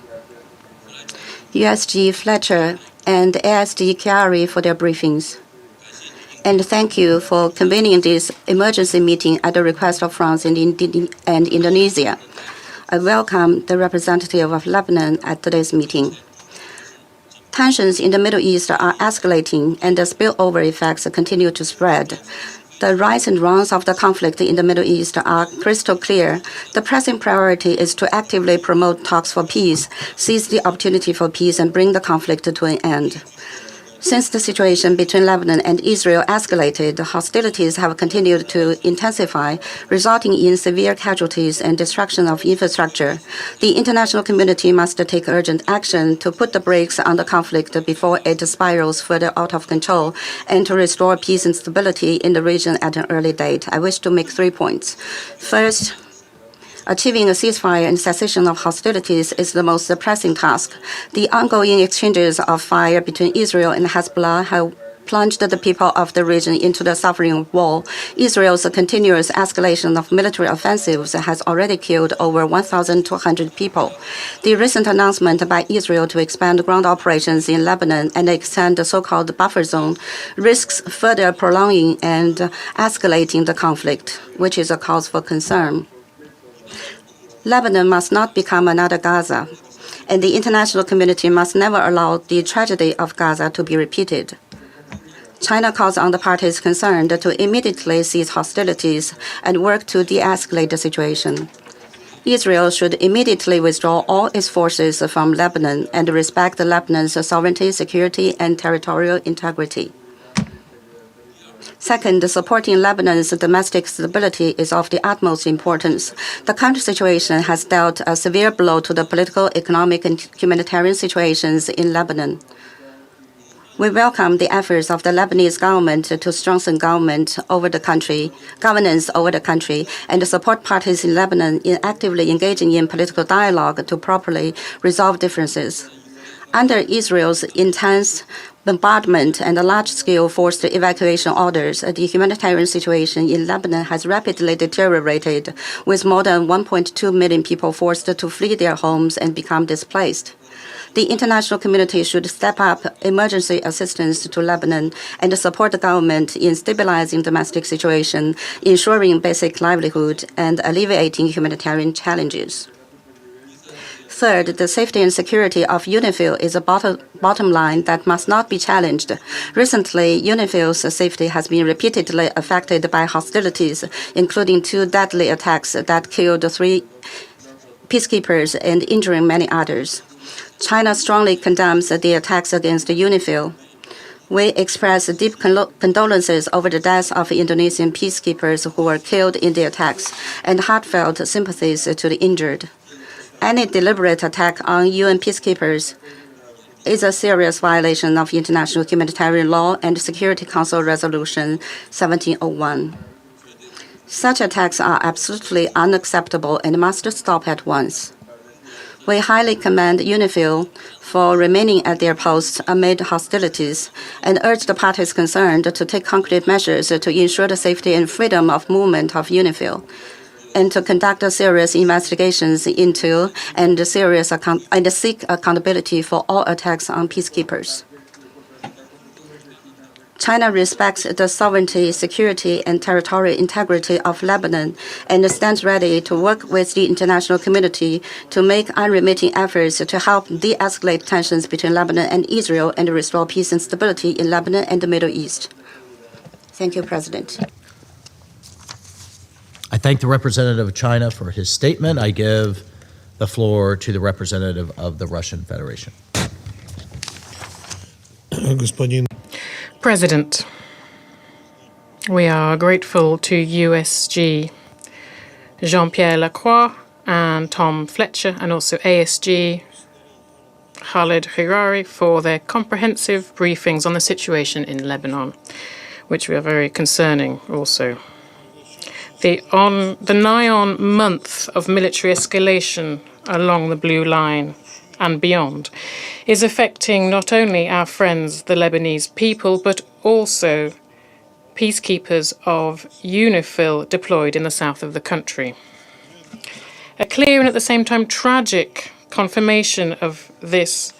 USG Fletcher, and ASD Chiari for their briefings. And thank you for convening this emergency meeting at the request of France and Indonesia. I welcome the representative of Lebanon at today's meeting. Tensions in the Middle East are escalating and the spillover effects continue to spread. The rise and runs of the conflict in the Middle East are crystal clear. The pressing priority is to actively promote talks for peace, seize the opportunity for peace, and bring the conflict to an end. Since the situation between Lebanon and Israel escalated, hostilities have continued to intensify, resulting in severe casualties and destruction of infrastructure. The international community must take urgent action to put the brakes on the conflict before it spirals further out of control and to restore peace and stability in the region at an early date. I wish to make 3 points. First, achieving a ceasefire and cessation of hostilities is the most pressing task. The ongoing exchanges of fire between Israel and Hezbollah have plunged the people of the region into the suffering of war. Israel's continuous escalation of military offensives has already killed over 1,200 people. The recent announcement by Israel to expand ground operations in Lebanon and extend the so-called buffer zone risks further prolonging and escalating the conflict, which is a cause for concern. Lebanon must not become another Gaza, and the international community must never allow the tragedy of Gaza to be repeated. China calls on the parties concerned to immediately cease hostilities and work to de-escalate the situation. Israel should immediately withdraw all its forces from Lebanon and respect Lebanon's sovereignty, security, and territorial integrity. Second, supporting Lebanon's domestic stability is of the utmost importance. The current situation has dealt a severe blow to the political, economic, and humanitarian situations in Lebanon. We welcome the efforts of the Lebanese government to strengthen governance over the country, and support parties in Lebanon in actively engaging in political dialogue to properly resolve differences. Under Israel's intense bombardment and large-scale forced evacuation orders, the humanitarian situation in Lebanon has rapidly deteriorated, with more than 1.2 million people forced to flee their homes and become displaced. The international community should step up emergency assistance to Lebanon and support the government in stabilizing domestic situation, ensuring basic livelihood, and alleviating humanitarian challenges. Third, the safety and security of UNIFIL is a bottom line that must not be challenged. Recently, UNIFIL's safety has been repeatedly affected by hostilities, including 2 deadly attacks that killed 3 peacekeepers and injuring many others. China strongly condemns the attacks against UNIFIL. We express deep condolences over the deaths of Indonesian peacekeepers who were killed in the attacks and heartfelt sympathies to the injured. Any deliberate attack on UN peacekeepers is a serious violation of international humanitarian law and Security Council Resolution 1701. Such attacks are absolutely unacceptable and must stop at once. We highly commend UNIFIL for remaining at their posts amid hostilities and urge the parties concerned to take concrete measures to ensure the safety and freedom of movement of UNIFIL, and to conduct serious investigations into and seek accountability for all attacks on peacekeepers. China respects the sovereignty, security, and territorial integrity of Lebanon and stands ready to work with the international community to make unremitting efforts to help de-escalate tensions between Lebanon and Israel and restore peace and stability in Lebanon and the Middle East. Thank you, President. I thank the representative of China for his statement. I give the floor to the representative of the Russian Federation. President, we are grateful to USG Jean-Pierre Lacroix and Tom Fletcher, and also ASG Khaled Hirari for their comprehensive briefings on the situation in Lebanon, which are very concerning also. The nigh-on month of military escalation along the Blue Line and beyond is affecting not only our friends, the Lebanese people, but also peacekeepers of UNIFIL deployed in the south of the country. A clear and at the same time tragic confirmation of this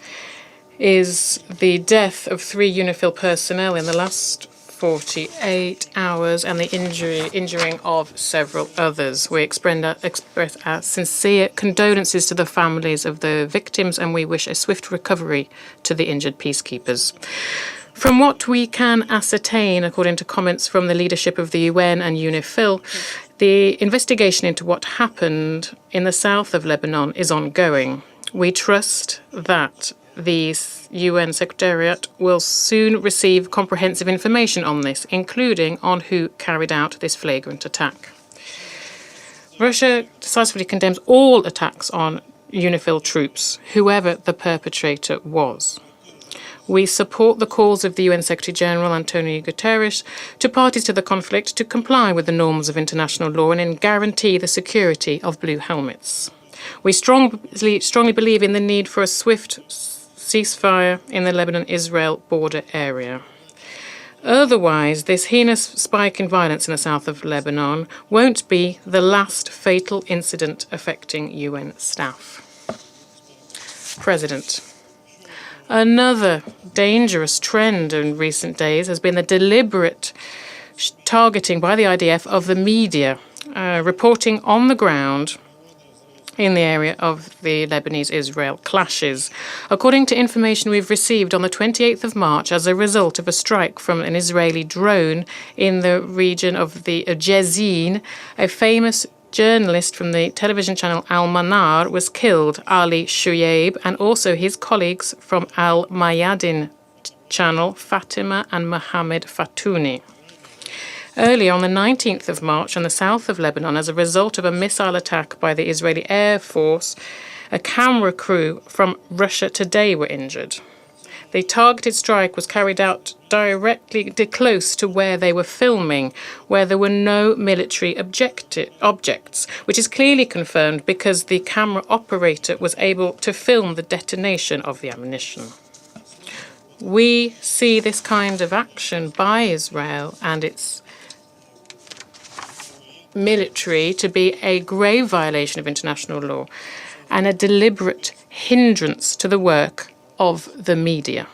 is the death of 3 UNIFIL personnel in the last 48 hours and the injuring of several others. We express our sincere condolences to the families of the victims, and we wish a swift recovery to the injured peacekeepers. From what we can ascertain, according to comments from the leadership of the UN and UNIFIL, the investigation into what happened in the south of Lebanon is ongoing. We trust that the UN Secretariat will soon receive comprehensive information on this, including on who carried out this flagrant attack. Russia decisively condemns all attacks on UNIFIL troops, whoever the perpetrator was. We support the calls of the UN Secretary-General Antonio Guterres to parties to the conflict to comply with the norms of international law and guarantee the security of blue helmets. We strongly believe in the need for a swift ceasefire in the Lebanon-Israel border area. Otherwise, this heinous spike in violence in the south of Lebanon won't be the last fatal incident affecting UN staff. President, another dangerous trend in recent days has been the deliberate targeting by the IDF of the media, reporting on the ground in the area of the Lebanese-Israel clashes. According to information we've received on the 28th of March as a result of a strike from an Israeli drone in the region of the Jezin, a famous journalist from the television channel Al-Manar was killed, Ali Shuyaib, and also his colleagues from Al-Mayadin channel, Fatima and Mohammed Fatouni. Earlier on the 19th of March in the south of Lebanon, as a result of a missile attack by the Israeli Air Force, a camera crew from Russia Today were injured. The targeted strike was carried out directly close to where they were filming, where there were no military objects, which is clearly confirmed because the camera operator was able to film the detonation of the ammunition. We see this kind of action by Israel and its military to be a grave violation of international law and a deliberate hindrance to the work of the media.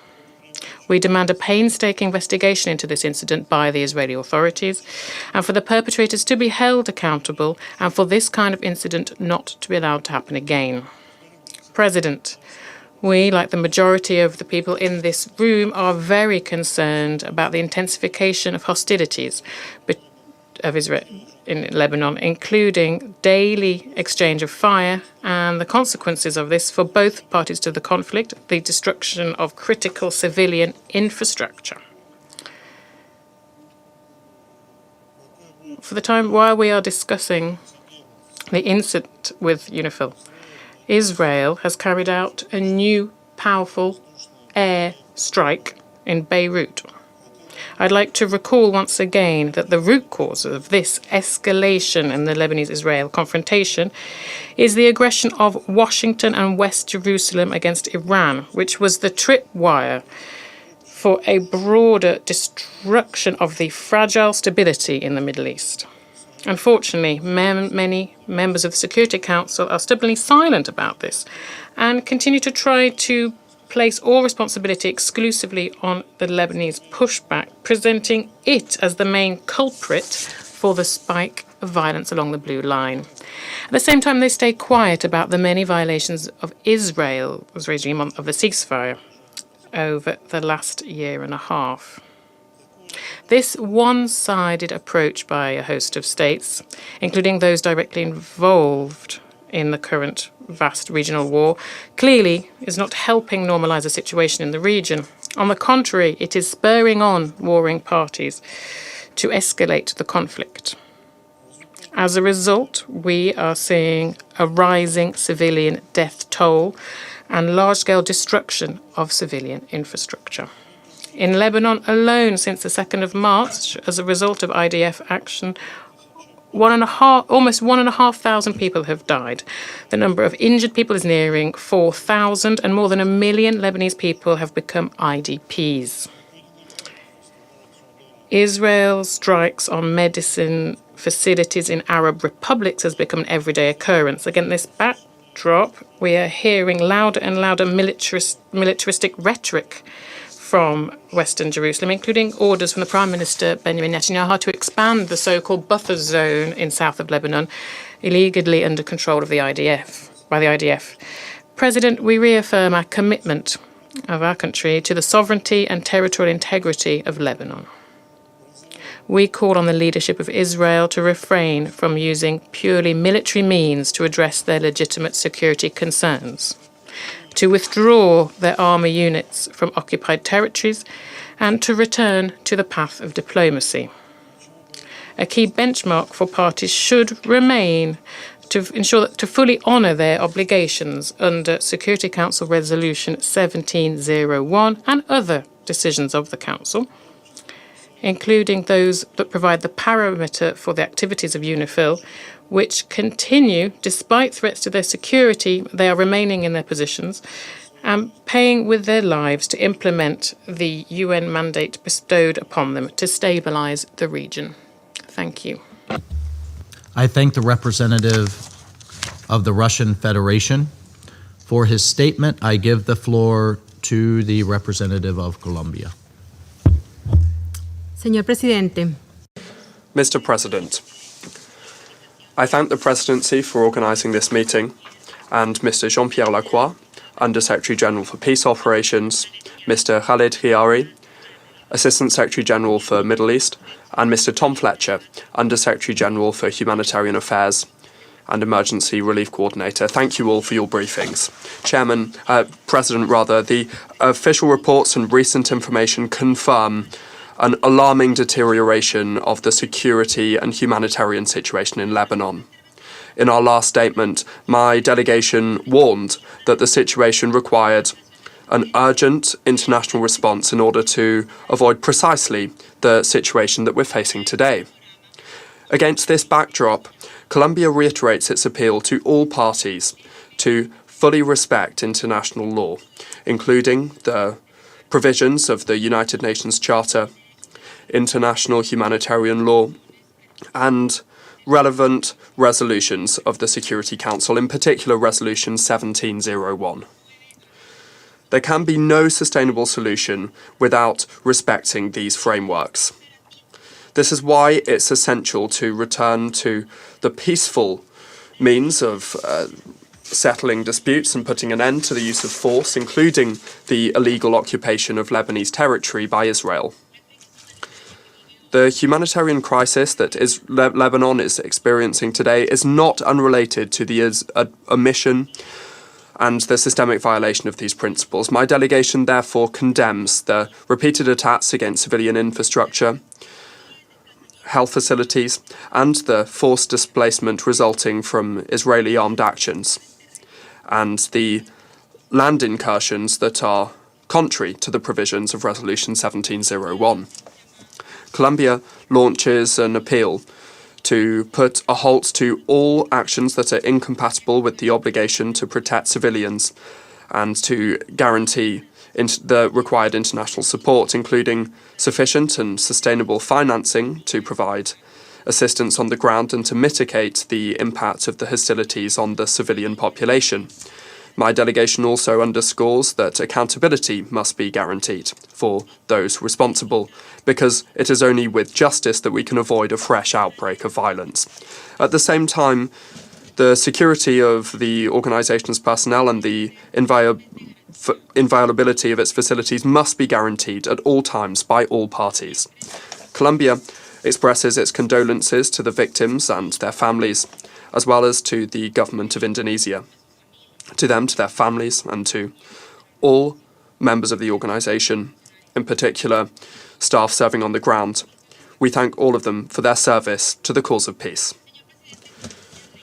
We demand a painstaking investigation into this incident by the Israeli authorities and for the perpetrators to be held accountable and for this kind of incident not to be allowed to happen again. President, we, like the majority of the people in this room, are very concerned about the intensification of hostilities of Israel in Lebanon, including daily exchange of fire and the consequences of this for both parties to the conflict, the destruction of critical civilian infrastructure. For the time while we are discussing the incident with UNIFIL, Israel has carried out a new powerful air strike in Beirut. I'd like to recall once again that the root cause of this escalation in the Lebanese-Israel confrontation is the aggression of Washington and West Jerusalem against Iran, which was the tripwire for a broader destruction of the fragile stability in the Middle East. Unfortunately, many members of the Security Council are stubbornly silent about this and continue to try to place all responsibility exclusively on the Lebanese pushback, presenting it as the main culprit for the spike of violence along the Blue Line. At the same time, they stay quiet about the many violations of Israel's regime of the ceasefire over the last year and a half. This one-sided approach by a host of states, including those directly involved in the current vast regional war, clearly is not helping normalize the situation in the region. On the contrary, it is spurring on warring parties to escalate the conflict. As a result, we are seeing a rising civilian death toll and large-scale destruction of civilian infrastructure. In Lebanon alone, since the 2nd of March, as a result of IDF action, almost 1,500 people have died. The number of injured people is nearing 4,000, and more than 1 million Lebanese people have become IDPs. Israel's strikes on medicine facilities in Arab republics has become an everyday occurrence. Against this backdrop, we are hearing louder and louder militaristic rhetoric from Western Jerusalem, including orders from the Prime Minister Benjamin Netanyahu to expand the so-called buffer zone in south of Lebanon, illegally under control of the IDF. President, we reaffirm our commitment of our country to the sovereignty and territorial integrity of Lebanon. We call on the leadership of Israel to refrain from using purely military means to address their legitimate security concerns, to withdraw their army units from occupied territories, and to return to the path of diplomacy. A key benchmark for parties should remain to ensure that to fully honour their obligations under Security Council Resolution 1701 and other decisions of the Council, including those that provide the parameter for the activities of UNIFIL, which continue, despite threats to their security, they are remaining in their positions and paying with their lives to implement the UN mandate bestowed upon them to stabilize the region. Thank you. I thank the representative of the Russian Federation for his statement. I give the floor to the representative of Colombia. Señor Presidente. Mr. President, I thank the Presidency for organising this meeting, and Mr. Jean-Pierre Lacroix, Under-Secretary General for Peace Operations, Mr. Khaled Khiari, Assistant Secretary General for Middle East, and Mr. Tom Fletcher, Under-Secretary General for Humanitarian Affairs and Emergency Relief Coordinator. Thank you all for your briefings. President, the official reports and recent information confirm an alarming deterioration of the security and humanitarian situation in Lebanon. In our last statement, my delegation warned that the situation required an urgent international response in order to avoid precisely the situation that we're facing today. Against this backdrop, Colombia reiterates its appeal to all parties to fully respect international law, including the provisions of the United Nations Charter, international humanitarian law, and relevant resolutions of the Security Council, in particular Resolution 1701. There can be no sustainable solution without respecting these frameworks. This is why it's essential to return to the peaceful means of settling disputes and putting an end to the use of force, including the illegal occupation of Lebanese territory by Israel. The humanitarian crisis that Lebanon is experiencing today is not unrelated to the omission and the systemic violation of these principles. My delegation therefore condemns the repeated attacks against civilian infrastructure, health facilities, and the forced displacement resulting from Israeli armed actions, and the land incursions that are contrary to the provisions of Resolution 1701. Colombia launches an appeal to put a halt to all actions that are incompatible with the obligation to protect civilians and to guarantee the required international support, including sufficient and sustainable financing to provide assistance on the ground and to mitigate the impact of the hostilities on the civilian population. My delegation also underscores that accountability must be guaranteed for those responsible, because it is only with justice that we can avoid a fresh outbreak of violence. At the same time, the security of the organisation's personnel and the inviolability of its facilities must be guaranteed at all times by all parties. Colombia expresses its condolences to the victims and their families, as well as to the government of Indonesia. To them, to their families, and to all members of the organisation, in particular staff serving on the ground, we thank all of them for their service to the cause of peace.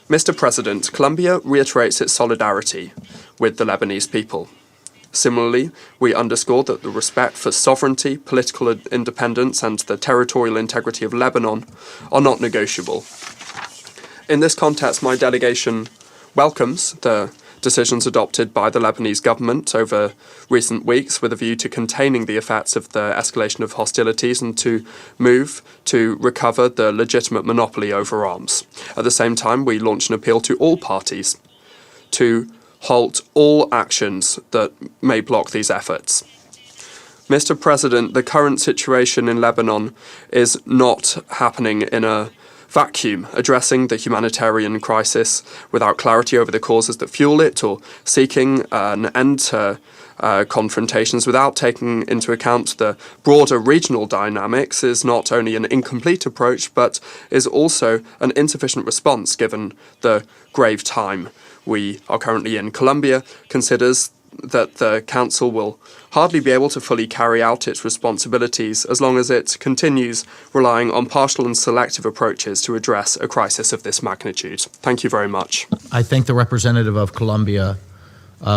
Mr. President, Colombia reiterates its solidarity with the Lebanese people. Similarly, we underscore that the respect for sovereignty, political independence, and the territorial integrity of Lebanon are not negotiable. In this context, my delegation welcomes the decisions adopted by the Lebanese government over recent weeks with a view to containing the effects of the escalation of hostilities and to move to recover the legitimate monopoly over arms. At the same time, we launch an appeal to all parties to halt all actions that may block these efforts. Mr. President, the current situation in Lebanon is not happening in a vacuum. Addressing the humanitarian crisis without clarity over the causes that fuel it, or seeking an end to confrontations without taking into account the broader regional dynamics, is not only an incomplete approach, but is also an insufficient response given the grave time we are currently in. Colombia considers that the Council will hardly be able to fully carry out its responsibilities as long as it continues relying on partial and selective approaches to address a crisis of this magnitude. Thank you very much. I thank the representative of Colombia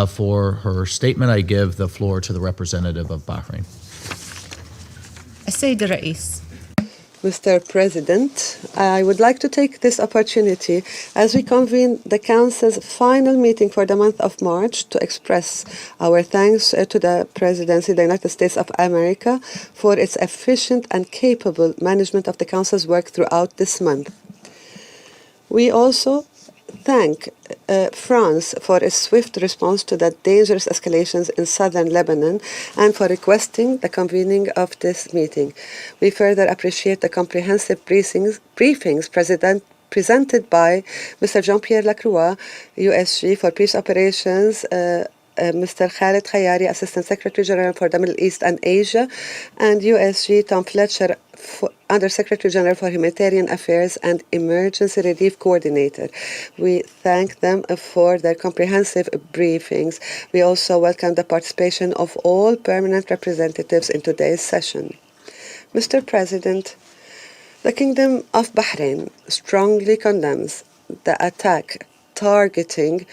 for her statement. I give the floor to the representative of Bahrain. السيد الرئيس. Mr. President, I would like to take this opportunity as we convene the Council's final meeting for the month of March to express our thanks to the Presidency of the United States of America for its efficient and capable management of the Council's work throughout this month. We also thank France for its swift response to the dangerous escalations in southern Lebanon and for requesting the convening of this meeting. We further appreciate the comprehensive briefings presented by Mr. Jean-Pierre Lacroix, USG for Peace Operations, Mr. Khaled Khayari, Assistant Secretary General for the Middle East and Asia, and USG Tom Fletcher, Under Secretary General for Humanitarian Affairs and Emergency Relief Coordinator. We thank them for their comprehensive briefings. We also welcome the participation of all permanent representatives in today's session. Mr. President, the Kingdom of Bahrain strongly condemns the attack targeting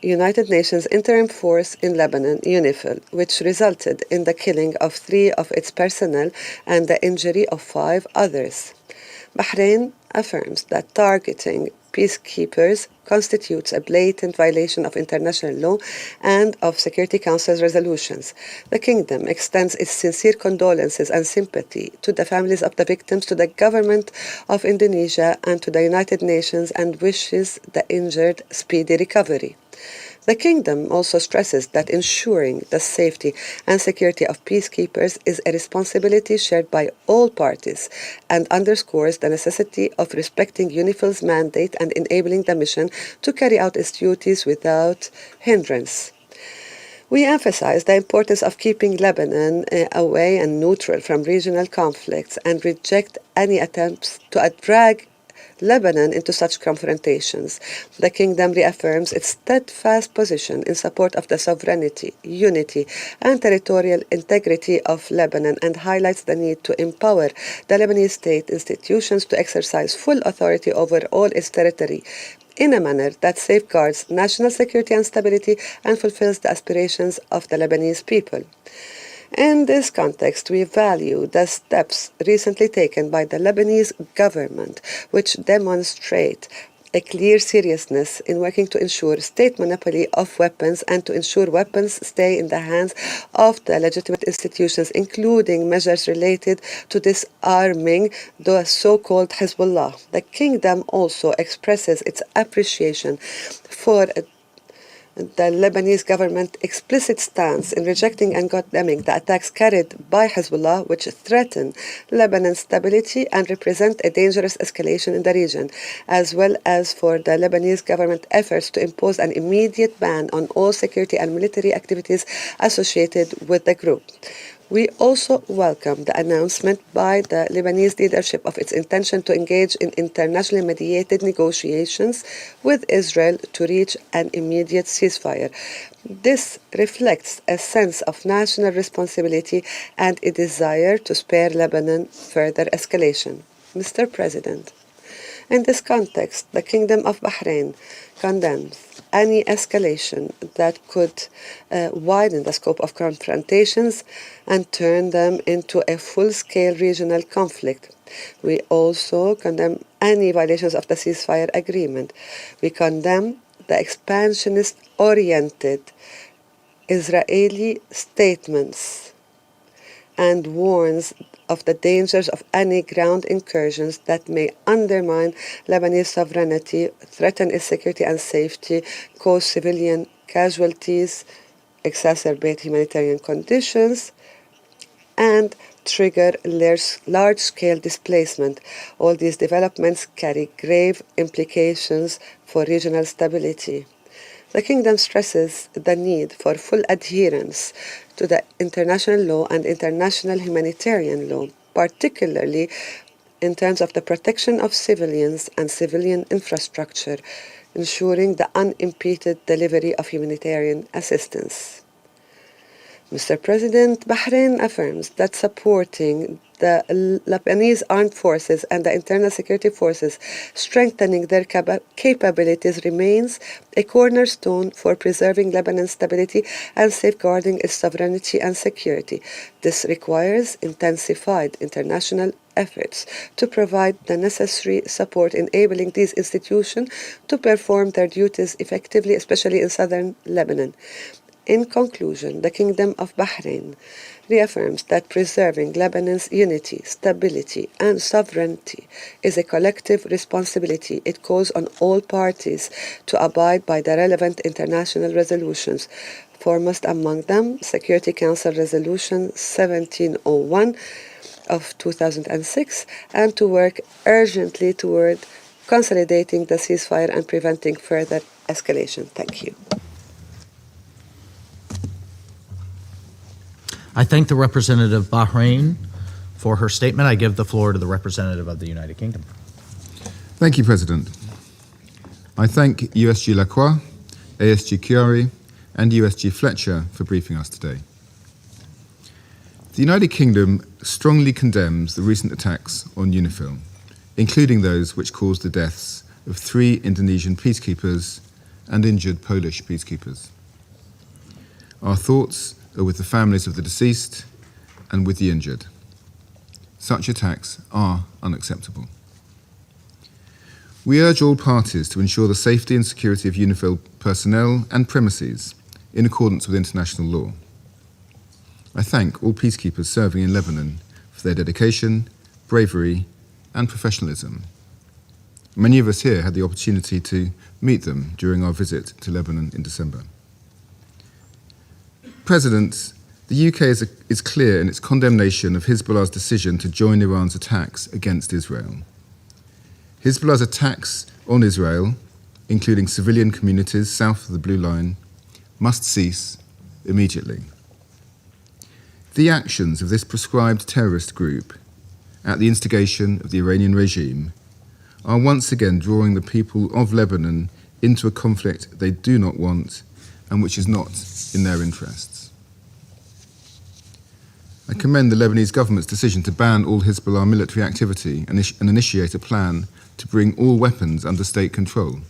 United Nations Interim Force in Lebanon, UNIFIL, which resulted in the killing of 3 of its personnel and the injury of 5 others. Bahrain affirms that targeting peacekeepers constitutes a blatant violation of international law and of Security Council's resolutions. The Kingdom extends its sincere condolences and sympathy to the families of the victims, to the government of Indonesia, and to the United Nations, and wishes the injured speedy recovery. The Kingdom also stresses that ensuring the safety and security of peacekeepers is a responsibility shared by all parties and underscores the necessity of respecting UNIFIL's mandate and enabling the mission to carry out its duties without hindrance. We emphasize the importance of keeping Lebanon away and neutral from regional conflicts and reject any attempts to drag Lebanon into such confrontations. The Kingdom reaffirms its steadfast position in support of the sovereignty, unity, and territorial integrity of Lebanon and highlights the need to empower the Lebanese state institutions to exercise full authority over all its territory in a manner that safeguards national security and stability and fulfills the aspirations of the Lebanese people. In this context, we value the steps recently taken by the Lebanese government, which demonstrate a clear seriousness in working to ensure state monopoly of weapons and to ensure weapons stay in the hands of the legitimate institutions, including measures related to disarming the so-called Hezbollah. The Kingdom also expresses its appreciation for the Lebanese government explicit stance in rejecting and condemning the attacks carried by Hezbollah, which threaten Lebanon's stability and represent a dangerous escalation in the region, as well as for the Lebanese government efforts to impose an immediate ban on all security and military activities associated with the group. We also welcome the announcement by the Lebanese leadership of its intention to engage in internationally mediated negotiations with Israel to reach an immediate ceasefire. This reflects a sense of national responsibility and a desire to spare Lebanon further escalation. Mr. President, in this context, the Kingdom of Bahrain condemns any escalation that could widen the scope of confrontations and turn them into a full-scale regional conflict. We also condemn any violations of the ceasefire agreement. We condemn the expansionist-oriented Israeli statements and warns of the dangers of any ground incursions that may undermine Lebanese sovereignty, threaten its security and safety, cause civilian casualties, exacerbate humanitarian conditions, and trigger large-scale displacement. All these developments carry grave implications for regional stability. The Kingdom stresses the need for full adherence to the international law and international humanitarian law, particularly in terms of the protection of civilians and civilian infrastructure, ensuring the unimpeded delivery of humanitarian assistance. Mr. President, Bahrain affirms that supporting the Lebanese armed forces and the internal security forces, strengthening their capabilities remains a cornerstone for preserving Lebanon's stability and safeguarding its sovereignty and security. This requires intensified international efforts to provide the necessary support, enabling these institutions to perform their duties effectively, especially in southern Lebanon. In conclusion, the Kingdom of Bahrain reaffirms that preserving Lebanon's unity, stability, and sovereignty is a collective responsibility. It calls on all parties to abide by the relevant international resolutions, foremost among them Security Council Resolution 1701 of 2006, and to work urgently toward consolidating the ceasefire and preventing further escalation. Thank you. I thank the representative of Bahrain for her statement. I give the floor to the representative of the United Kingdom. Thank you, President. I thank USG Lacroix, ASG Chiari, and USG Fletcher for briefing us today. The United Kingdom strongly condemns the recent attacks on UNIFIL, including those which caused the deaths of 3 Indonesian peacekeepers and injured Polish peacekeepers. Our thoughts are with the families of the deceased and with the injured. Such attacks are unacceptable. We urge all parties to ensure the safety and security of UNIFIL personnel and premises in accordance with international law. I thank all peacekeepers serving in Lebanon for their dedication, bravery, and professionalism. Many of us here had the opportunity to meet them during our visit to Lebanon in December. President, the UK is clear in its condemnation of Hezbollah's decision to join Iran's attacks against Israel. Hezbollah's attacks on Israel, including civilian communities south of the Blue Line, must cease immediately. The actions of this proscribed terrorist group, at the instigation of the Iranian regime, are once again drawing the people of Lebanon into a conflict they do not want and which is not in their interests. I commend the Lebanese government's decision to ban all Hezbollah military activity and initiate a plan to bring all weapons under state control.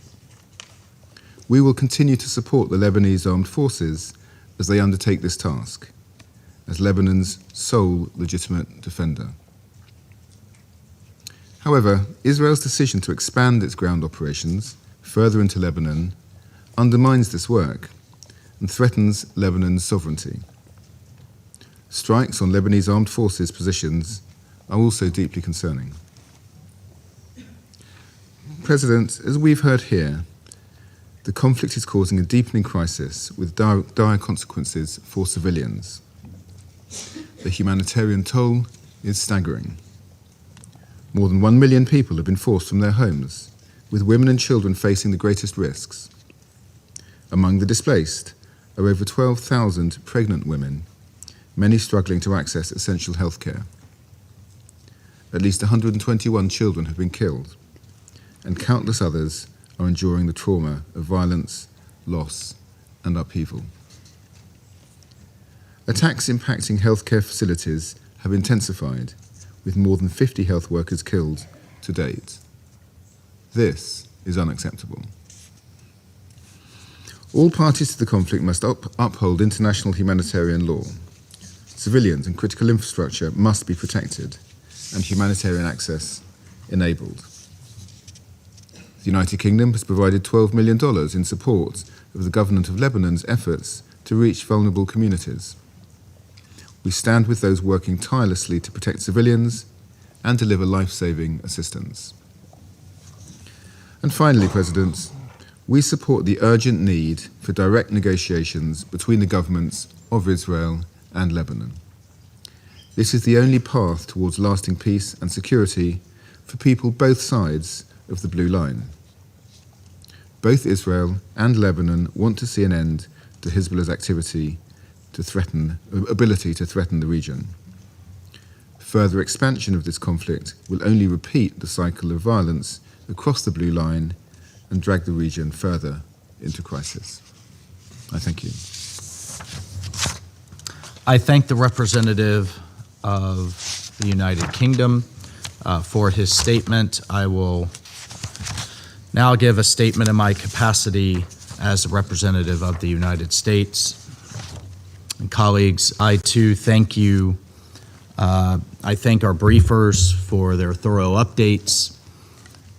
We will continue to support the Lebanese armed forces as they undertake this task, as Lebanon's sole legitimate defender. However, Israel's decision to expand its ground operations further into Lebanon undermines this work and threatens Lebanon's sovereignty. Strikes on Lebanese armed forces positions are also deeply concerning. President, as we've heard here, The conflict is causing a deepening crisis with dire consequences for civilians. The humanitarian toll is staggering. More than 1 million people have been forced from their homes, with women and children facing the greatest risks. Among the displaced are over 12,000 pregnant women, many struggling to access essential health care. At least 121 children have been killed, and countless others are enduring the trauma of violence, loss, and upheaval. Attacks impacting healthcare facilities have intensified, with more than 50 health workers killed to date. This is unacceptable. All parties to the conflict must uphold international humanitarian law. Civilians and critical infrastructure must be protected, and humanitarian access enabled. The United Kingdom has provided $12 million in support of the government of Lebanon's efforts to reach vulnerable communities. We stand with those working tirelessly to protect civilians and deliver life-saving assistance. And finally, President, we support the urgent need for direct negotiations between the governments of Israel and Lebanon. This is the only path towards lasting peace and security for people both sides of the Blue Line. Both Israel and Lebanon want to see an end to Hezbollah's ability to threaten the region. Further expansion of this conflict will only repeat the cycle of violence across the Blue Line and drag the region further into crisis. I thank you. I thank the representative of the United Kingdom for his statement. I will now give a statement in my capacity as a representative of the United States. And colleagues, I too thank you. I thank our briefers for their thorough updates,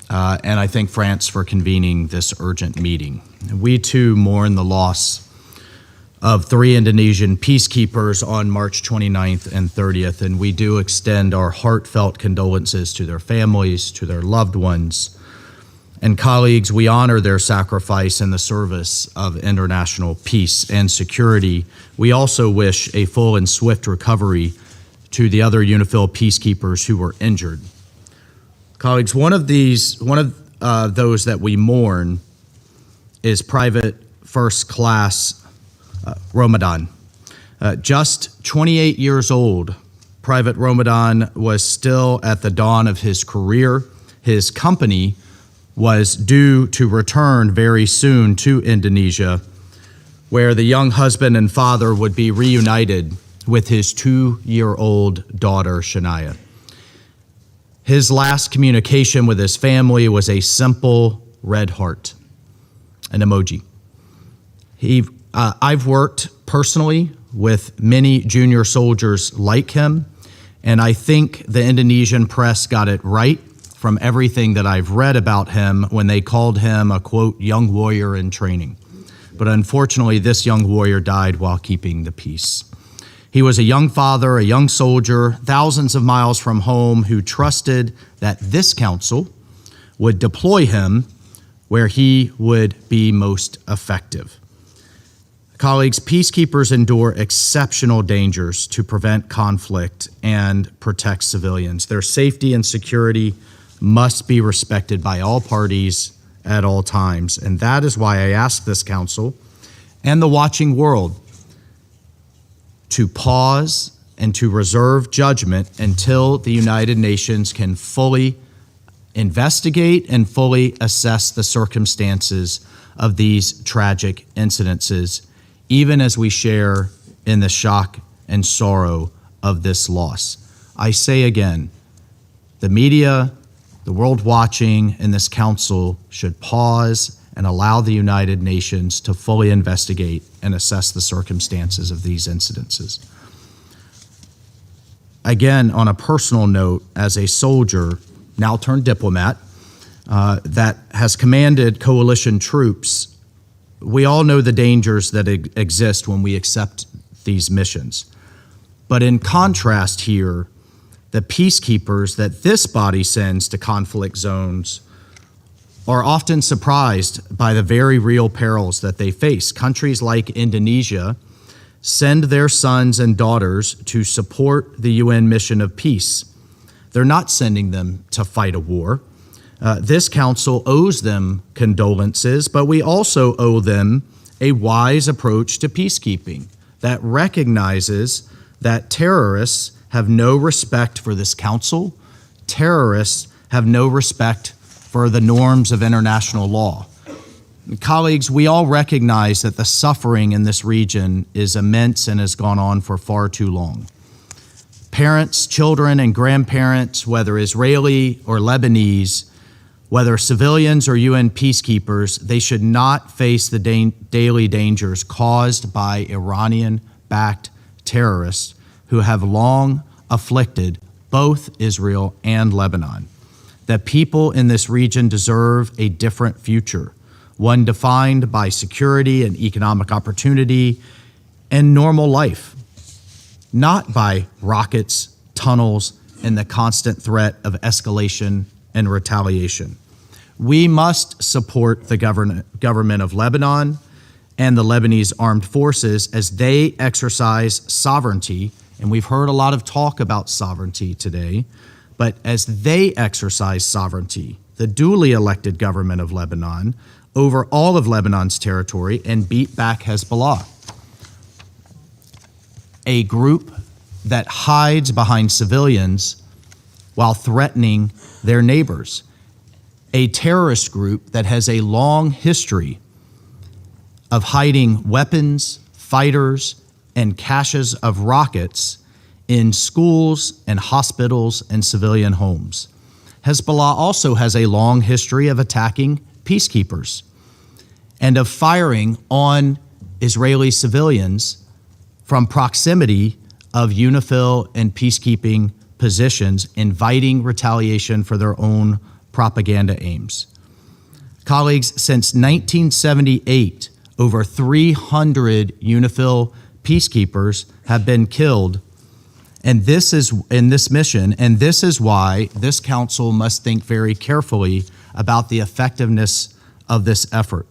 and I thank France for convening this urgent meeting. We too mourn the loss of 3 Indonesian peacekeepers on March 29th and 30th, and we do extend our heartfelt condolences to their families, to their loved ones. And colleagues, we honor their sacrifice in the service of international peace and security. We also wish a full and swift recovery to the other UNIFIL peacekeepers who were injured. Colleagues, one of those that we mourn is Private First Class Ramadan. Just 28 years old, Private Ramadan was still at the dawn of his career. His company was due to return very soon to Indonesia, where the young husband and father would be reunited with his 2-year-old daughter, Shania. His last communication with his family was a simple red heart, an emoji. I've worked personally with many junior soldiers like him, and I think the Indonesian press got it right from everything that I've read about him when they called him a, quote, young warrior in training. But unfortunately, this young warrior died while keeping the peace. He was a young father, a young soldier, thousands of miles from home, who trusted that this council would deploy him where he would be most effective. Colleagues, peacekeepers endure exceptional dangers to prevent conflict and protect civilians. Their safety and security must be respected by all parties at all times. And that is why I ask this council and the watching world to pause and to reserve judgment until the United Nations can fully investigate and fully assess the circumstances of these tragic incidences, even as we share in the shock and sorrow of this loss. I say again, the media, the world watching, and this council should pause and allow the United Nations to fully investigate and assess the circumstances of these incidences. Again, on a personal note, as a soldier, now turned diplomat, that has commanded coalition troops, we all know the dangers that exist when we accept these missions. But in contrast here, the peacekeepers that this body sends to conflict zones are often surprised by the very real perils that they face. Countries like Indonesia send their sons and daughters to support the UN mission of peace. They're not sending them to fight a war. This council owes them condolences, but we also owe them a wise approach to peacekeeping that recognizes that terrorists have no respect for this council. Terrorists have no respect for the norms of international law. Colleagues, we all recognize that the suffering in this region is immense and has gone on for far too long. Parents, children, and grandparents, whether Israeli or Lebanese, whether civilians or UN peacekeepers, they should not face the daily dangers caused by Iranian-backed terrorists who have long afflicted both Israel and Lebanon. The people in this region deserve a different future, one defined by security and economic opportunity and normal life, not by rockets, tunnels, and the constant threat of escalation and retaliation. We must support the government of Lebanon and the Lebanese armed forces as they exercise sovereignty, and we've heard a lot of talk about sovereignty today, but as they exercise sovereignty, the duly elected government of Lebanon, over all of Lebanon's territory and beat back Hezbollah, a group that hides behind civilians while threatening their neighbors, a terrorist group that has a long history of hiding weapons, fighters, and caches of rockets in schools and hospitals and civilian homes. Hezbollah also has a long history of attacking peacekeepers and of firing on Israeli civilians from proximity of UNIFIL and peacekeeping positions, inviting retaliation for their own propaganda aims. Colleagues, since 1978, over 300 UNIFIL peacekeepers have been killed in this mission, and this is why this council must think very carefully about the effectiveness of this effort.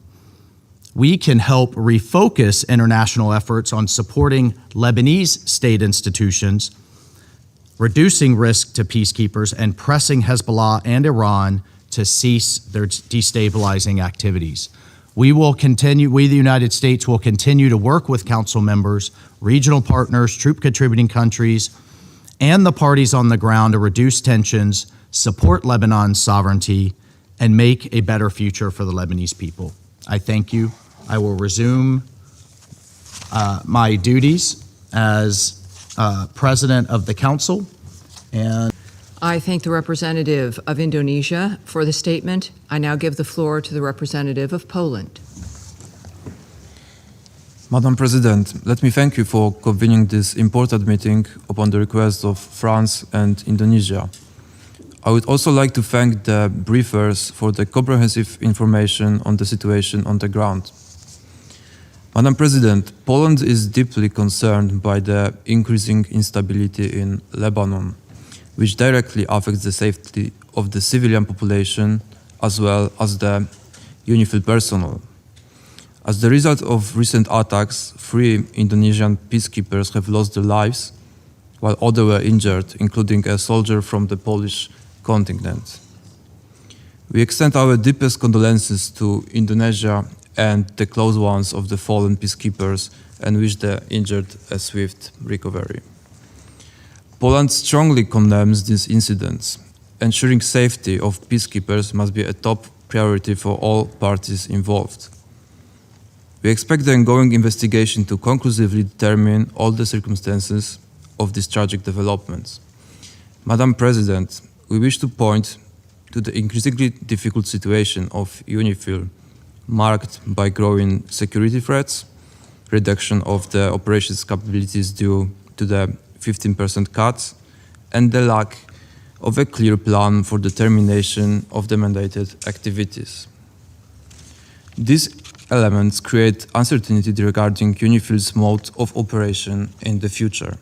We can help refocus international efforts on supporting Lebanese state institutions, reducing risk to peacekeepers, and pressing Hezbollah and Iran to cease their destabilizing activities. We, the United States, will continue to work with council members, regional partners, troop contributing countries, and the parties on the ground to reduce tensions, support Lebanon's sovereignty, and make a better future for the Lebanese people. I thank you. I will resume my duties as President of the Council. And I thank the representative of Indonesia for the statement. I now give the floor to the representative of Poland. Madam President, let me thank you for convening this important meeting upon the request of France and Indonesia. I would also like to thank the briefers for the comprehensive information on the situation on the ground. Madam President, Poland is deeply concerned by the increasing instability in Lebanon, which directly affects the safety of the civilian population as well as the UNIFIL personnel. As the result of recent attacks, 3 Indonesian peacekeepers have lost their lives, while others were injured, including a soldier from the Polish contingent. We extend our deepest condolences to Indonesia and the close ones of the fallen peacekeepers and wish the injured a swift recovery. Poland strongly condemns these incidents. Ensuring safety of peacekeepers must be a top priority for all parties involved. We expect the ongoing investigation to conclusively determine all the circumstances of these tragic developments. Madam President, we wish to point to the increasingly difficult situation of UNIFIL, marked by growing security threats, reduction of the operations capabilities due to the 15% cuts, and the lack of a clear plan for the termination of the mandated activities. These elements create uncertainty regarding UNIFIL's mode of operation in the future.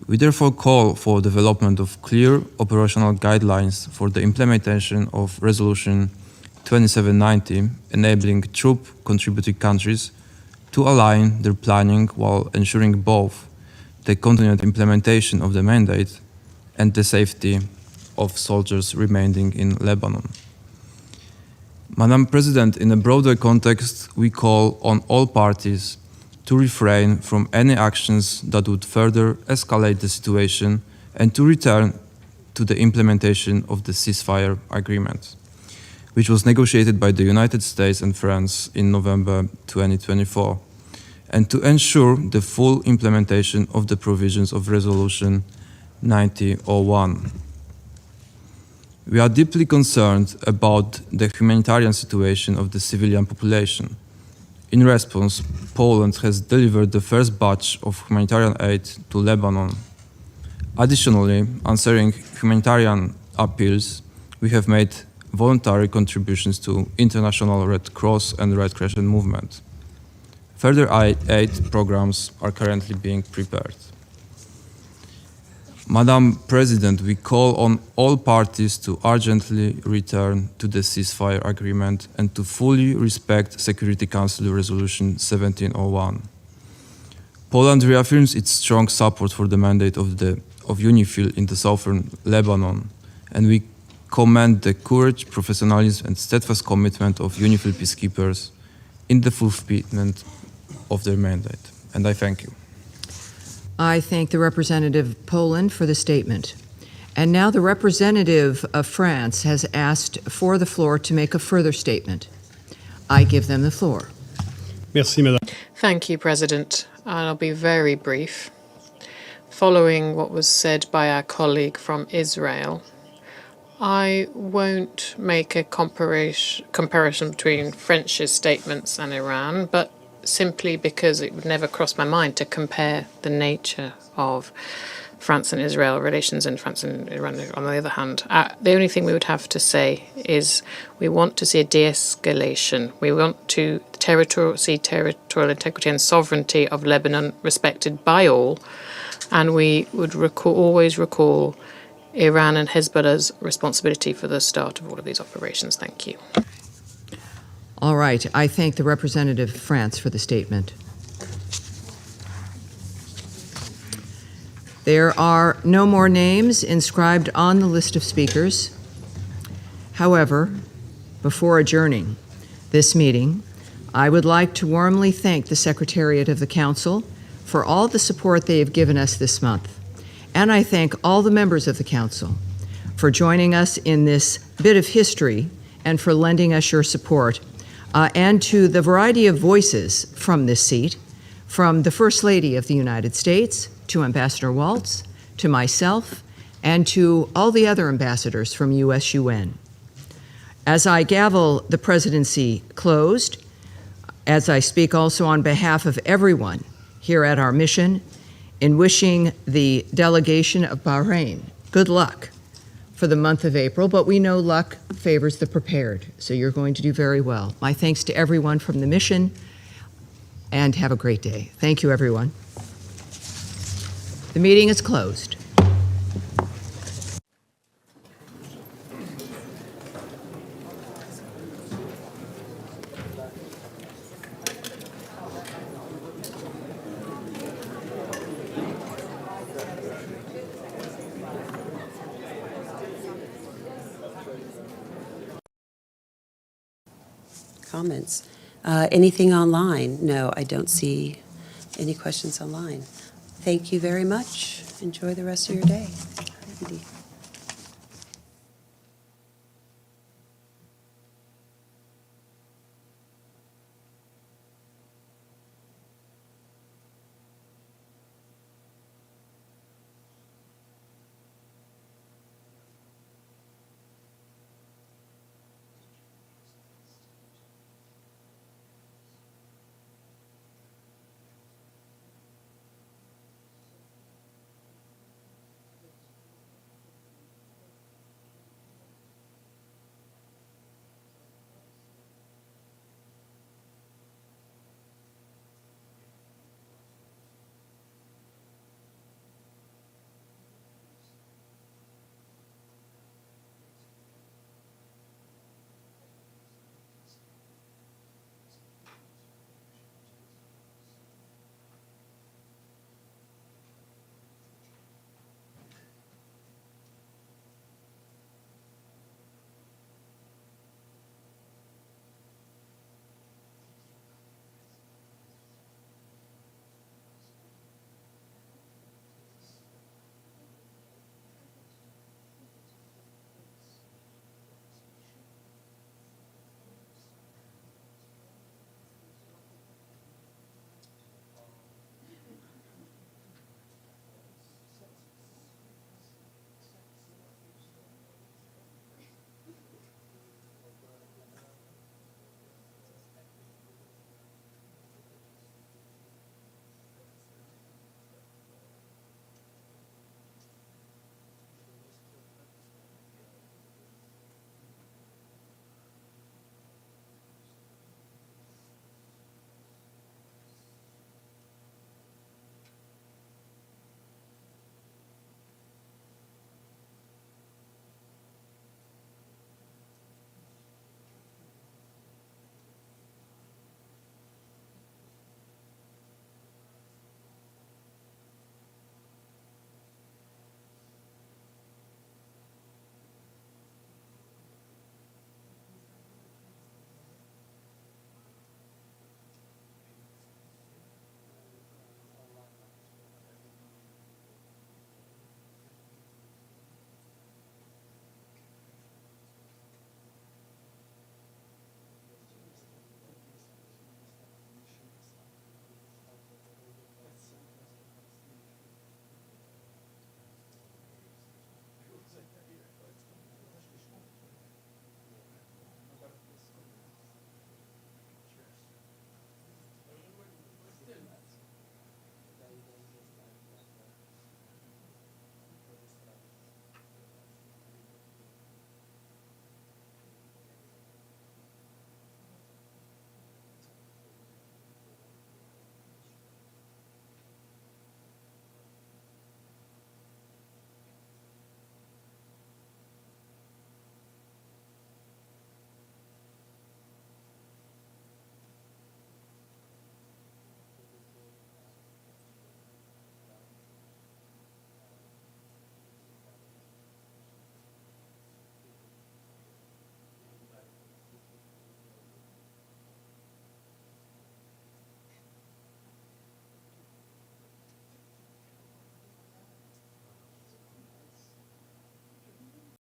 We therefore call for development of clear operational guidelines for the implementation of Resolution 2790, enabling troop contributing countries to align their planning while ensuring both the continued implementation of the mandate and the safety of soldiers remaining in Lebanon. Madam President, in a broader context, we call on all parties to refrain from any actions that would further escalate the situation and to return to the implementation of the ceasefire agreement, which was negotiated by the United States and France in November 2024, and to ensure the full implementation of the provisions of Resolution 9001. We are deeply concerned about the humanitarian situation of the civilian population. In response, Poland has delivered the first batch of humanitarian aid to Lebanon. Additionally, answering humanitarian appeals, we have made voluntary contributions to International Red Cross and Red Crescent movement. Further aid programs are currently being prepared. Madam President, we call on all parties to urgently return to the ceasefire agreement and to fully respect Security Council Resolution 1701. Poland reaffirms its strong support for the mandate of UNIFIL in the southern Lebanon, and we commend the courage, professionalism, and steadfast commitment of UNIFIL Peacekeepers in the fulfillment of their mandate. And I thank you. I thank the representative of Poland for the statement. And now the representative of France has asked for the floor to make a further statement. I give them the floor. Merci, Madame. Thank you, President. I'll be very brief. Following what was said by our colleague from Israel, I won't make a comparison between French's statements and Iran, but simply because it would never cross my mind to compare the nature of France and Israel relations and France and Iran on the other hand. The only thing we would have to say is we want to see a de-escalation. We want to see territorial integrity and sovereignty of Lebanon respected by all, and we would always recall Iran and Hezbollah's responsibility for the start of all of these operations. Thank you. All right. I thank the representative of France for the statement. There are no more names inscribed on the list of speakers. However, before adjourning this meeting, I would like to warmly thank the Secretariat of the Council for all the support they have given us this month. And I thank all the members of the Council for joining us in this bit of history and for lending us your support. And to the variety of voices from this seat, from the First Lady of the United States, to Ambassador Waltz, to myself, and to all the other ambassadors from USUN. As I gavel the presidency closed, as I speak also on behalf of everyone here at our mission, in wishing the delegation of Bahrain good luck for the month of April, but we know luck favors the prepared, so you're going to do very well. My thanks to everyone from the mission, and have a great day. Thank you, everyone. The meeting is closed. Comments. Anything online? No, I don't see any questions online. Thank you very much. Enjoy the rest of your day.